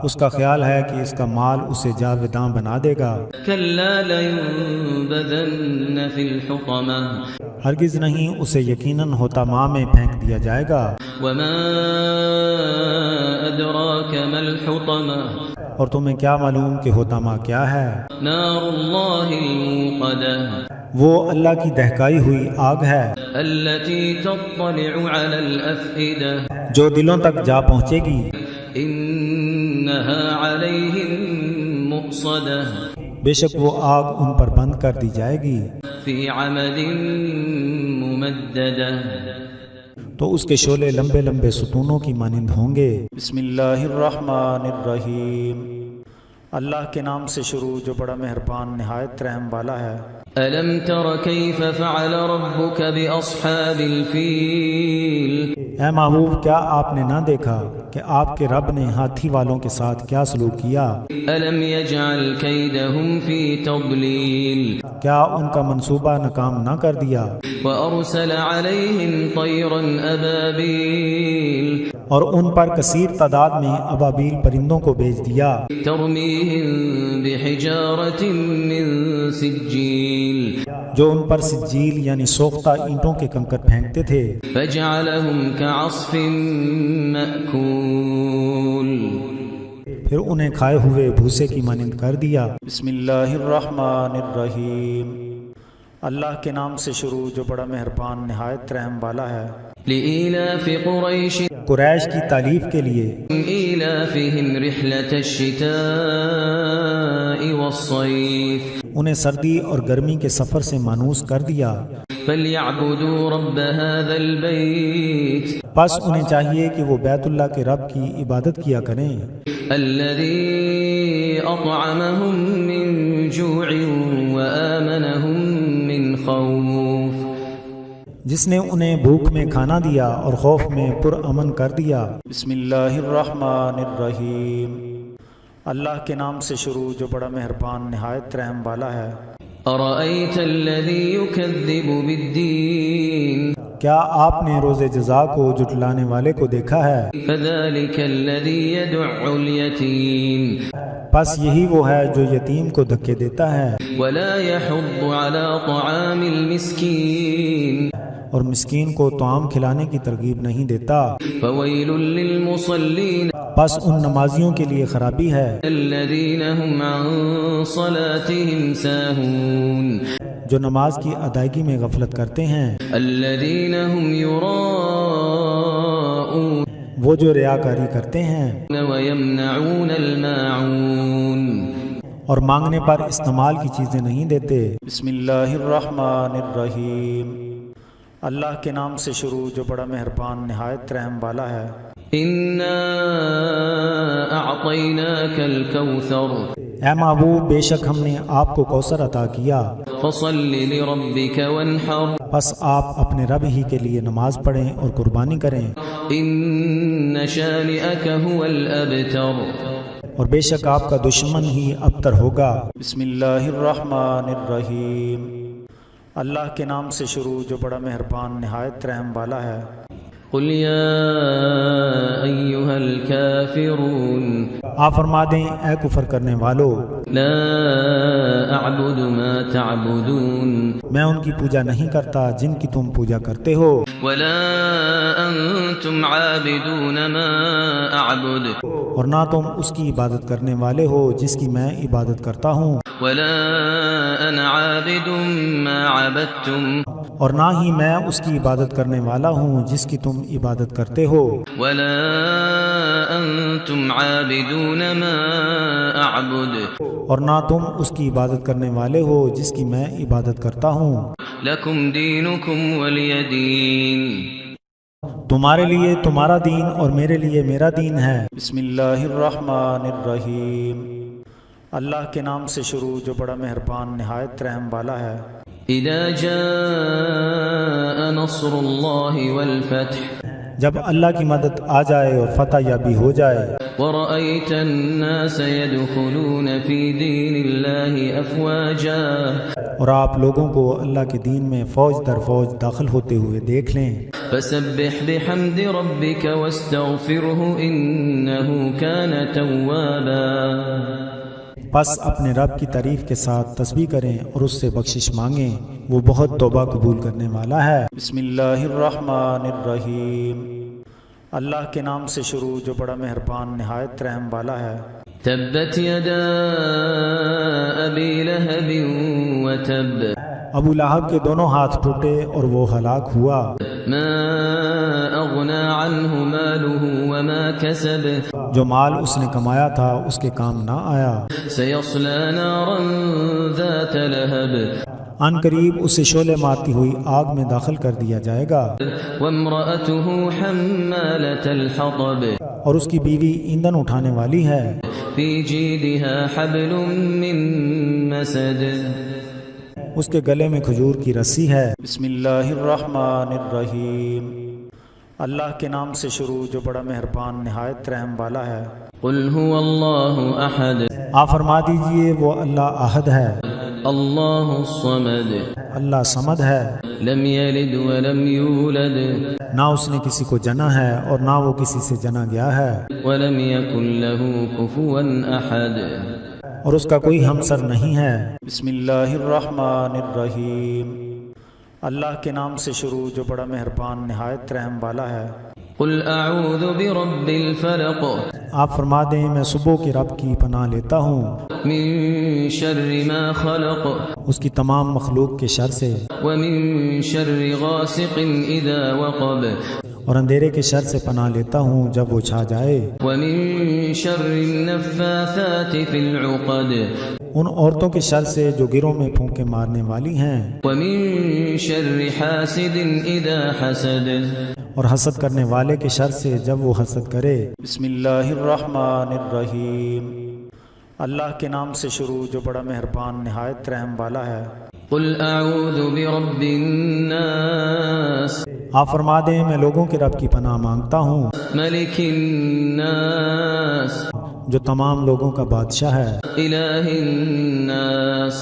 اس کا خیال ہے کہ اس کا مال اسے جاوداں بنا دے گا، کلا لینبذن فی الحطمہ، ہرگز نہیں، اسے یقیناً حطمہ میں پھینک دیا جائے گا۔ وما ادراک ما الحطمہ، اور تمہیں کیا معلوم کہ حطمہ کیا ہے؟ نار اللہ الموقدہ، وہ اللہ کی دہکائی ہوئی آگ ہے التي تطلع على الأفئدة، جو دلوں تک جا پہنچے گی، إنها عليهم مؤصدة، بے شک وہ آگ ان پر بند کر دی جائے گی، في عمد ممددة، تو اس کے شعلے لمبے لمبے ستونوں کی مانند ہوں گے۔ بسم اللہ الرحمن الرحیم، اللہ کے نام سے شروع جو بڑا مہربان نہایت رحم والا ہے۔ ألم تر كيف فعل ربك بأصحاب الفيل، اے محبوب، کیا آپ نے نہ دیکھا کہ آپ کے رب نے ہاتھی والوں کے ساتھ کیا سلوک کیا؟ ألم يجعل كيدهم في تضليل، کیا ان کا منصوبہ ناکام نہ کر دیا؟ وأرسل عليهم طيرا أبابيل، اور ان پر کثیر تعداد میں ابابیل پرندوں کو بھیج دیا، ترميهم بحجارة من سجيل، جو ان پر سجیل یعنی سوختہ اینٹوں کے کنکر پھینکتے تھے، فجعلهم كعصف مأكول، پھر انہیں کھائے ہوئے بھوسے کی مانند کر دیا۔ بسم اللہ الرحمن الرحیم، اللہ کے نام سے شروع جو بڑا مہربان نہایت رحم والا ہے۔ لإيلاف قريش قریش کی تعلیف کے لیے، إيلافهم رحلة الشتاء والصيف، انہیں سردی اور گرمی کے سفر سے مانوس کر دیا، فليعبدوا رب هذا البيت، پس انہیں چاہیے کہ وہ بیت اللہ کے رب کی عبادت کیا کریں، الذي أطعمهم من جوع وآمنهم من خوف، جس نے انہیں بھوک میں کھانا دیا اور خوف میں پر امن کر دیا۔ بسم اللہ الرحمن الرحیم، اللہ کے نام سے شروع جو بڑا مہربان نہایت رحم والا ہے۔ أرأيت الذي يكذب بالدين، کیا آپ نے روز جزا کو جھٹلانے والے کو دیکھا ہے؟ فذلك الذي يدع اليتيم، پس یہی وہ ہے جو یتیم کو دھکے دیتا ہے ولا يحض على طعام المسكين، اور مسکین کو طعام کھلانے کی ترغیب نہیں دیتا۔ فويل للمصلين، پس ان نمازیوں کے لیے خرابی ہے الذين هم عن صلاتهم ساهون، جو نماز کی ادائیگی میں غفلت کرتے ہیں، الذين هم يراءون وہ جو ریاکاری کرتے ہیں ويمنعون الماعون، اور مانگنے پر استعمال کی چیزیں نہیں دیتے۔ بسم اللہ الرحمن الرحیم، اللہ کے نام سے شروع جو بڑا مہربان نہایت رحم والا ہے۔ إنا أعطيناك الكوثر، اے محبوب، بے شک ہم نے آپ کو کوثر عطا کیا، فصل لربك وانحر، پس آپ اپنے رب ہی کے لیے نماز پڑھیں اور قربانی کریں، إن شانئك هو الأبتر، اور بے شک آپ کا دشمن ہی ابتر ہوگا۔ بسم اللہ الرحمن الرحیم، اللہ کے نام سے شروع جو بڑا مہربان نہایت رحم والا ہے۔ قل يا أيها الكافرون، آپ فرما دیں اے کفر کرنے والو، لا أعبد ما تعبدون میں ان کی پوجا نہیں کرتا جن کی تم پوجا کرتے ہو، ولا أنتم عابدون ما أعبد اور نہ تم اس کی عبادت کرنے والے ہو جس کی میں عبادت کرتا ہوں، ولا أنا عابد ما عبدتم اور نہ ہی میں اس کی عبادت کرنے والا ہوں جس کی تم عبادت کرتے ہو، ولا أنتم عابدون ما أعبد اور نہ تم اس کی عبادت کرنے والے ہو جس کی میں عبادت کرتا ہوں، لكم دينكم ولي دين تمہارے لیے تمہارا دین اور میرے لیے میرا دین ہے۔ بسم اللہ الرحمن الرحیم، اللہ کے نام سے شروع جو بڑا مہربان نہایت رحم والا ہے۔ إذا جاء نصر الله والفتح جب اللہ کی مدد آ جائے اور فتح یابی ہو جائے، ورأيت الناس يدخلون في دين الله أفواجا اور آپ لوگوں کو اللہ کے دین میں فوج در فوج داخل ہوتے ہوئے دیکھ لیں، فسبح بحمد ربك واستغفره إنه كان توابا پس اپنے رب کی تعریف کے ساتھ تسبیح کریں اور اس سے بخشش مانگیں، وہ بہت توبہ قبول کرنے والا ہے۔ بسم اللہ الرحمن الرحیم، اللہ کے نام سے شروع جو بڑا مہربان نہایت رحم والا ہے۔ تبت يدا أبي لهب وتب ابو لہب کے دونوں ہاتھ ٹوٹے اور وہ ہلاک ہوا، ما أغنى عنه ماله وما كسب جو مال اس نے کمایا تھا اس کے کام نہ آیا، سيصلى نارا ذات لهب ان قریب اسے شعلے مارتی ہوئی آگ میں داخل کر دیا جائے گا، وامرأته حمالة الحطب اور اس کی بیوی ایندھن اٹھانے والی ہے، في جيدها حبل من مسد اس کے گلے میں کھجور کی رسی ہے۔ بسم اللہ الرحمن الرحیم، اللہ کے نام سے شروع جو بڑا مہربان نہایت رحم والا ہے۔ قل هو الله أحد آپ فرما دیجئے وہ اللہ احد ہے، الله الصمد اللہ صمد ہے، لم يلد ولم يولد نہ اس نے کسی کو جنا ہے اور نہ وہ کسی سے جنا گیا ہے، ولم يكن له كفوا أحد اور اس کا کوئی ہمسر نہیں ہے۔ بسم اللہ الرحمن الرحیم، اللہ کے نام سے شروع جو بڑا مہربان نہایت رحم والا ہے۔ قل أعوذ برب الفلق آپ فرما دیں میں صبح کے رب کی پناہ لیتا ہوں، من شر ما خلق اس کی تمام مخلوق کے شر سے، ومن شر غاسق إذا وقب اور اندھیرے کے شر سے پناہ لیتا ہوں جب وہ چھا جائے، ومن شر النفاثات في العقد ان عورتوں کے شر سے جو گروں میں پھونکے مارنے والی ہیں، ومن شر حاسد إذا حسد اور حسد کرنے والے کے شر سے جب وہ حسد کرے۔ بسم اللہ الرحمن الرحیم، اللہ کے نام سے شروع جو بڑا مہربان نہایت رحم والا ہے۔ قل أعوذ برب الناس آپ فرما دیں میں لوگوں کے رب کی پناہ مانگتا ہوں ملك الناس جو تمام لوگوں کا بادشاہ ہے، إله الناس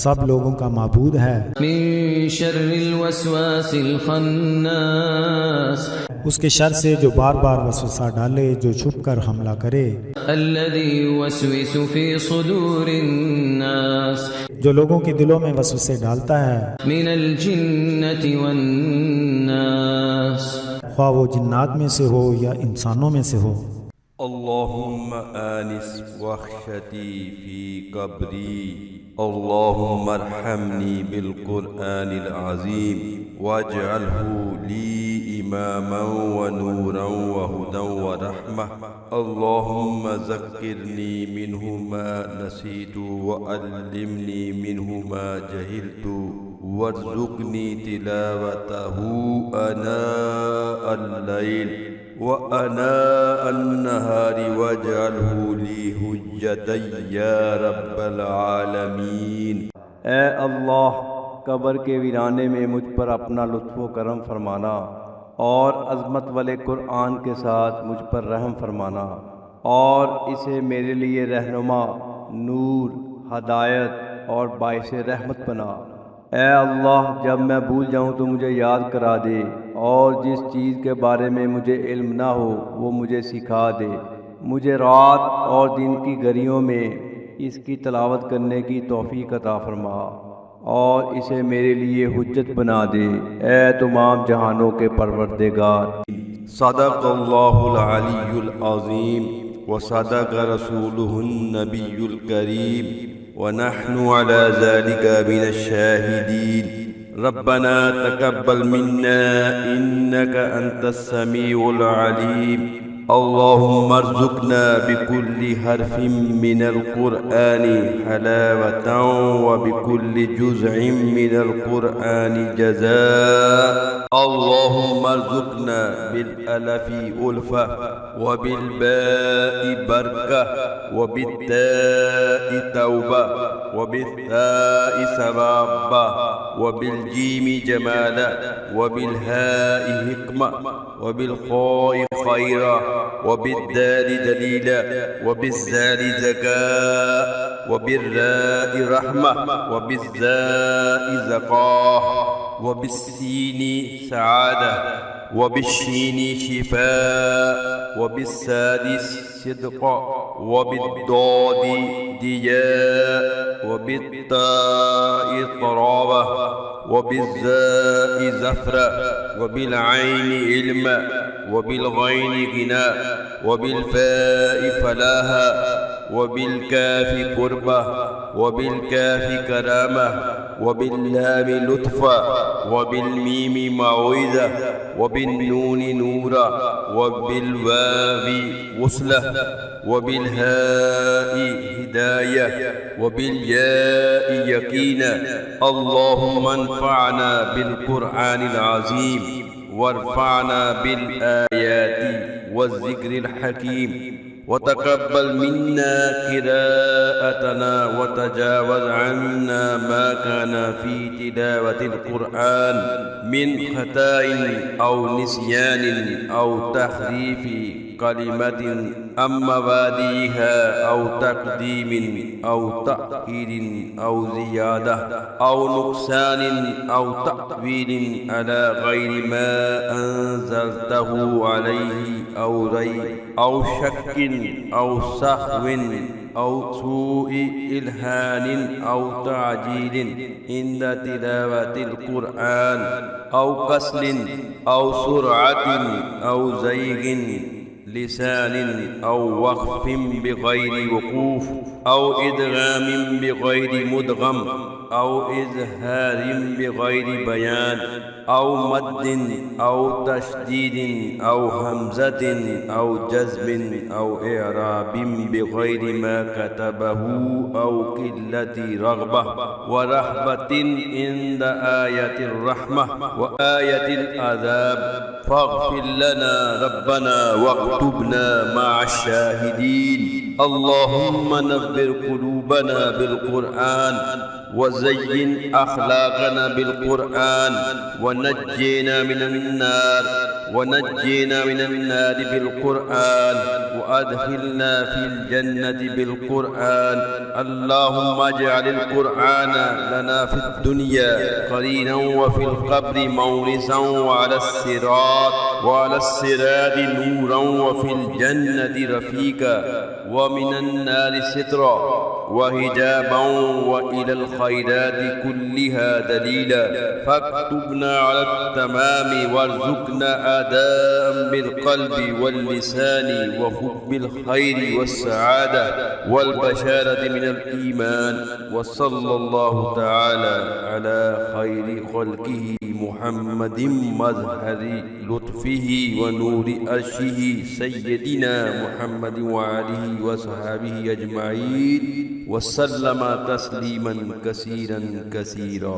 سب لوگوں کا معبود ہے، من شر الوسواس الخناس اس کے شر سے جو بار بار وسوسہ ڈالے، جو چھپ کر حملہ کرے، الذي يوسوس في صدور الناس جو لوگوں کے دلوں میں وسوسے ڈالتا ہے، من الجنة والناس خواہ وہ جنات میں سے ہو یا انسانوں میں سے ہو۔ اللهم آنس وحشتي في قبري اللهم ارحمني بالقرآن العظيم واجعله لي إماما ونورا وهدى ورحمة اللهم ذكرني منه ما نسيت وعلمني منه ما جهلت وارزقني تلاوته آناء الليل وآناء النهار واجعله لي حجة يا رب العالمين۔ اے اللہ قبر کے ویرانے میں مجھ پر اپنا لطف و کرم فرمانا اور عظمت والے قرآن کے ساتھ مجھ پر رحم فرمانا اور اسے میرے لیے رہنما، نور، ہدایت اور باعث رحمت بنا۔ اے اللہ جب میں بھول جاؤں تو مجھے یاد کرا دے اور جس چیز کے بارے میں مجھے علم نہ ہو وہ مجھے سکھا دے۔ مجھے رات اور دن کی گھڑیوں میں اس کی تلاوت کرنے کی توفیق عطا فرما اور اسے میرے لیے حجت بنا دے، اے تمام جہانوں کے پروردگار۔ صدق اللہ العلی العظیم وصدق رسولہ النبی الکریم ونحن على ذلك من الشاهدين ربنا تقبل منا إنك أنت السميع العليم اللهم ارزقنا بكل حرف من القرآن حلاوة وبكل جزء من القرآن جزاء اللهم ارزقنا بالألف ألفة وبالباء بركة وبالتاء توبة وبالثاء ثوابا وبالجيم جمالا وبالهاء حكمة وبالخاء خيرا وبالدال دليلا وبالزال زكاء وبالراء رحمة وبالزاء زقاء وبالسين سعادة وبالشين شفاء وبالسادس صدق وبالضاد دياء وبالتاء طراوة وبالزاء زفرة وبالعين علما وبالغين غناء وبالفاء فلاها وبالكاف قربة وبالكاف كرامة وباللام لطفا وبالميم موعظة وبالنون نورا وبالواو وصلة وبالهاء هداية وبالياء يقينا اللهم انفعنا بالقرآن العظيم وارفعنا بالآيات والذكر الحكيم وتقبل منا قراءتنا وتجاوز عنا ما كان في تلاوة القرآن من خطأ أو نسيان أو تحريف كلمة عن مبادئها أو تقديم أو تأخير أو زيادة أو نقصان أو تأويل على غير ما أنزلته عليه أو ريب أو شك أو سهو أو سوء إلهام أو تعجيل عند تلاوة القرآن أو كسل أو سرعة أو زيغ لسان أو وقف بغير وقوف أو إدغام بغير مدغم أو إظهار بغير بيان أو مد أو تشديد أو همزة أو جزم أو إعراب بغير ما كتبه أو قلة رغبة ورهبة عند آية الرحمة وآية العذاب فاغفر لنا ربنا واكتبنا مع الشاهدين اللهم نغفر قلوبنا بالقرآن وزين أخلاقنا بالقرآن ونجينا من النار بالقرآن وأدخلنا في الجنة بالقرآن اللهم اجعل القرآن لنا في الدنيا قرينا وفي القبر مونسا وعلى الصراط نورا وفي الجنة رفيقا ومن النار سترا وحجابا وإلى الخيرات كلها دليلا فاكتبنا على التمام وارزقنا أداء بالقلب واللسان وحب الخير والسعادة والبشارة من الإيمان وصلى الله تعالى على خير خلقه محمد مظهر لطفه ونور أرشه سيدنا محمد وعليه وصحبه أجمعين وسلم تسلیما کثیرا کثیرا۔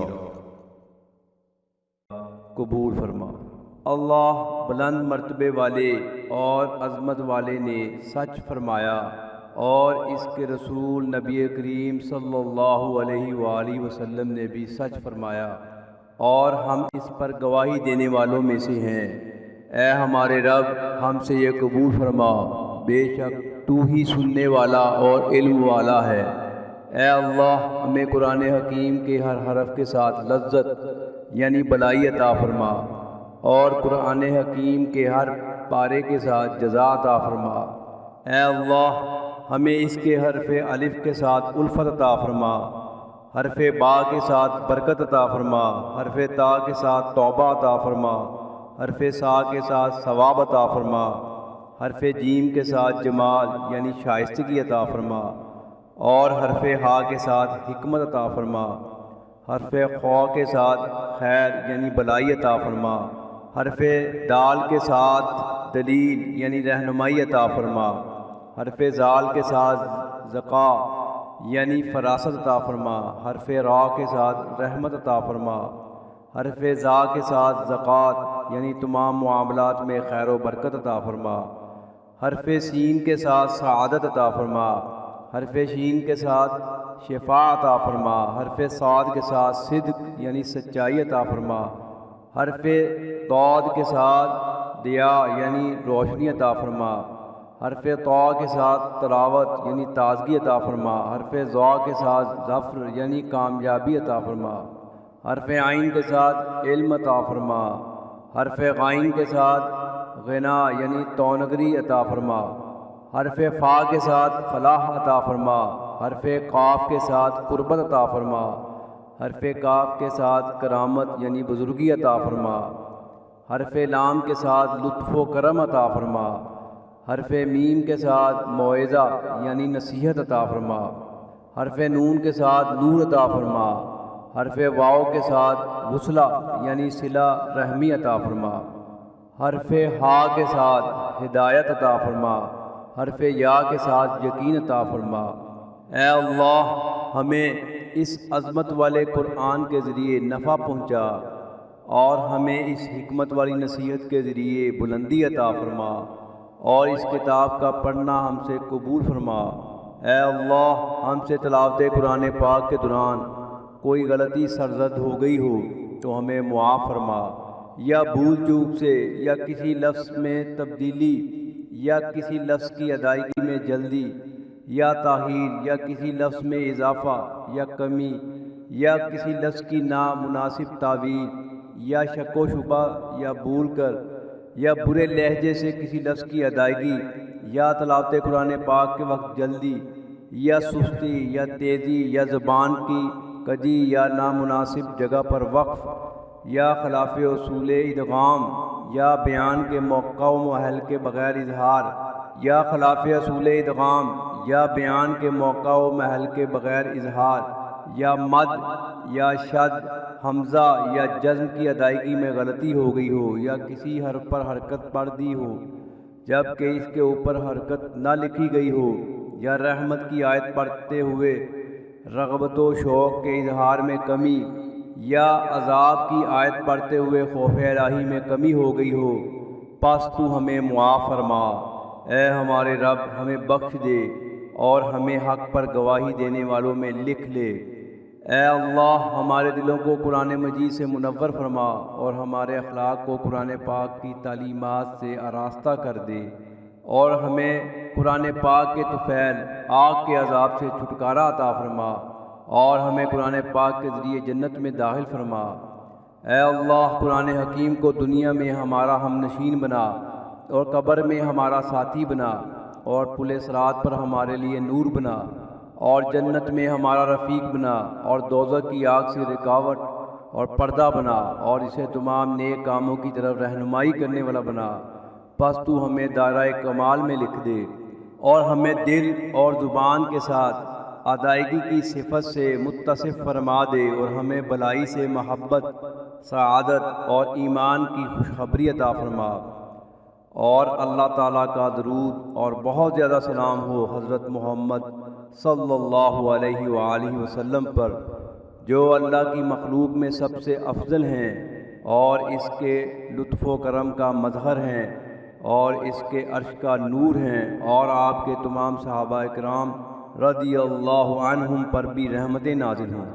قبول فرما۔ اللہ بلند مرتبے والے اور عظمت والے نے سچ فرمایا اور اس کے رسول نبی کریم صلی اللہ علیہ وآلہ وسلم نے بھی سچ فرمایا اور ہم اس پر گواہی دینے والوں میں سے ہیں۔ اے ہمارے رب ہم سے یہ قبول فرما، بے شک تو ہی سننے والا اور علم والا ہے۔ اے اللہ ہمیں قرآن حکیم کے ہر حرف کے ساتھ لذت یعنی بلائی عطا فرما اور قرآن حکیم کے ہر پارے کے ساتھ جزا عطا فرما۔ اے اللہ ہمیں اس کے حرف الف کے ساتھ الفت عطا فرما، حرف با کے ساتھ برکت عطا فرما، حرف تا کے ساتھ توبہ عطا فرما، حرف سا کے ساتھ ثواب عطا فرما، حرف جیم کے ساتھ جمال یعنی شائستگی عطا فرما، اور حرف ہا کے ساتھ حکمت عطا فرما، حرف خو کے ساتھ خیر یعنی بلائی عطا فرما، حرف دال کے ساتھ دلیل یعنی رہنمائی عطا فرما، حرف زال کے ساتھ ذکا یعنی فراست عطا فرما، حرف را کے ساتھ رحمت عطا فرما، حرف زا کے ساتھ زکوٰۃ یعنی تمام معاملات میں خیر و برکت عطا فرما، حرف سین کے ساتھ سعادت عطا فرما، حرف شین کے ساتھ شفاء عطا فرما، حرف صاد کے ساتھ صدق یعنی سچائی عطا فرما، حرف ضاد کے ساتھ دیا یعنی روشنی عطا فرما، حرف طا کے ساتھ تلاوت یعنی تازگی عطا فرما، حرف ظا کے ساتھ ظفر یعنی کامیابی عطا فرما، حرف عین کے ساتھ علم عطا فرما، حرف غین کے ساتھ غنا یعنی تونگری عطا فرما، حرف فا کے ساتھ فلاح عطا فرما، حرف قاف کے ساتھ قربت عطا فرما، حرف کاف کے ساتھ کرامت یعنی بزرگی عطا فرما، حرف لام کے ساتھ لطف و کرم عطا فرما، حرف میم کے ساتھ موعظہ یعنی نصیحت عطا فرما، حرف نون کے ساتھ نور عطا فرما، حرف واو کے ساتھ وصلہ یعنی صلہ رحمی عطا فرما، حرف ہا کے ساتھ ہدایت عطا فرما، حرف یا کے ساتھ یقین عطا فرما۔ اے اللہ ہمیں اس عظمت والے قرآن کے ذریعے نفع پہنچا اور ہمیں اس حکمت والی نصیحت کے ذریعے بلندی عطا فرما اور اس کتاب کا پڑھنا ہم سے قبول فرما۔ اے اللہ ہم سے تلاوت قرآن پاک کے دوران کوئی غلطی سرزد ہو گئی ہو تو ہمیں معاف فرما، یا بھول چوک سے یا کسی لفظ میں تبدیلی یا کسی لفظ کی ادائیگی میں جلدی یا تاخیر یا کسی لفظ میں اضافہ یا کمی یا کسی لفظ کی نامناسب تعویل یا شک و شبہ یا بھول کر یا برے لہجے سے کسی لفظ کی ادائیگی یا تلاوت قرآن پاک کے وقت جلدی یا سستی یا تیزی یا زبان کی کجی یا نامناسب جگہ پر وقف یا خلاف اصول ادغام یا بیان کے موقع و محل کے بغیر اظہار یا خلاف اصول ادغام یا بیان کے موقع و محل کے بغیر اظہار یا مد یا شد حمزہ یا جزم کی ادائیگی میں غلطی ہو گئی ہو یا کسی حرف پر حرکت پڑ دی ہو جب کہ اس کے اوپر حرکت نہ لکھی گئی ہو، یا رحمت کی آیت پڑھتے ہوئے رغبت و شوق کے اظہار میں کمی یا عذاب کی آیت پڑھتے ہوئے خوف الہی میں کمی ہو گئی ہو، پس تو ہمیں معاف فرما۔ اے ہمارے رب ہمیں بخش دے اور ہمیں حق پر گواہی دینے والوں میں لکھ لے۔ اے اللہ ہمارے دلوں کو قرآن مجید سے منور فرما اور ہمارے اخلاق کو قرآن پاک کی تعلیمات سے آراستہ کر دے، اور ہمیں قرآن پاک کے طفیل آگ کے عذاب سے چھٹکارا عطا فرما اور ہمیں قرآن پاک کے ذریعے جنت میں داخل فرما۔ اے اللہ قرآن حکیم کو دنیا میں ہمارا ہم نشین بنا اور قبر میں ہمارا ساتھی بنا اور پل صراط پر ہمارے لیے نور بنا اور جنت میں ہمارا رفیق بنا اور دوزخ کی آگ سے رکاوٹ اور پردہ بنا اور اسے تمام نیک کاموں کی طرف رہنمائی کرنے والا بنا۔ پس تو ہمیں دائرہ کمال میں لکھ دے اور ہمیں دل اور زبان کے ساتھ ادائیگی کی صفت سے متصف فرما دے اور ہمیں بلائی سے محبت، سعادت اور ایمان کی خوشخبری عطا فرما۔ اور اللہ تعالیٰ کا درود اور بہت زیادہ سلام ہو حضرت محمد صلی اللہ علیہ وآلہ وسلم پر، جو اللہ کی مخلوق میں سب سے افضل ہیں اور اس کے لطف و کرم کا مظہر ہیں اور اس کے عرش کا نور ہیں، اور آپ کے تمام صحابہ کرام رضی اللہ عنہم پر بھی رحمتیں نازل ہوں۔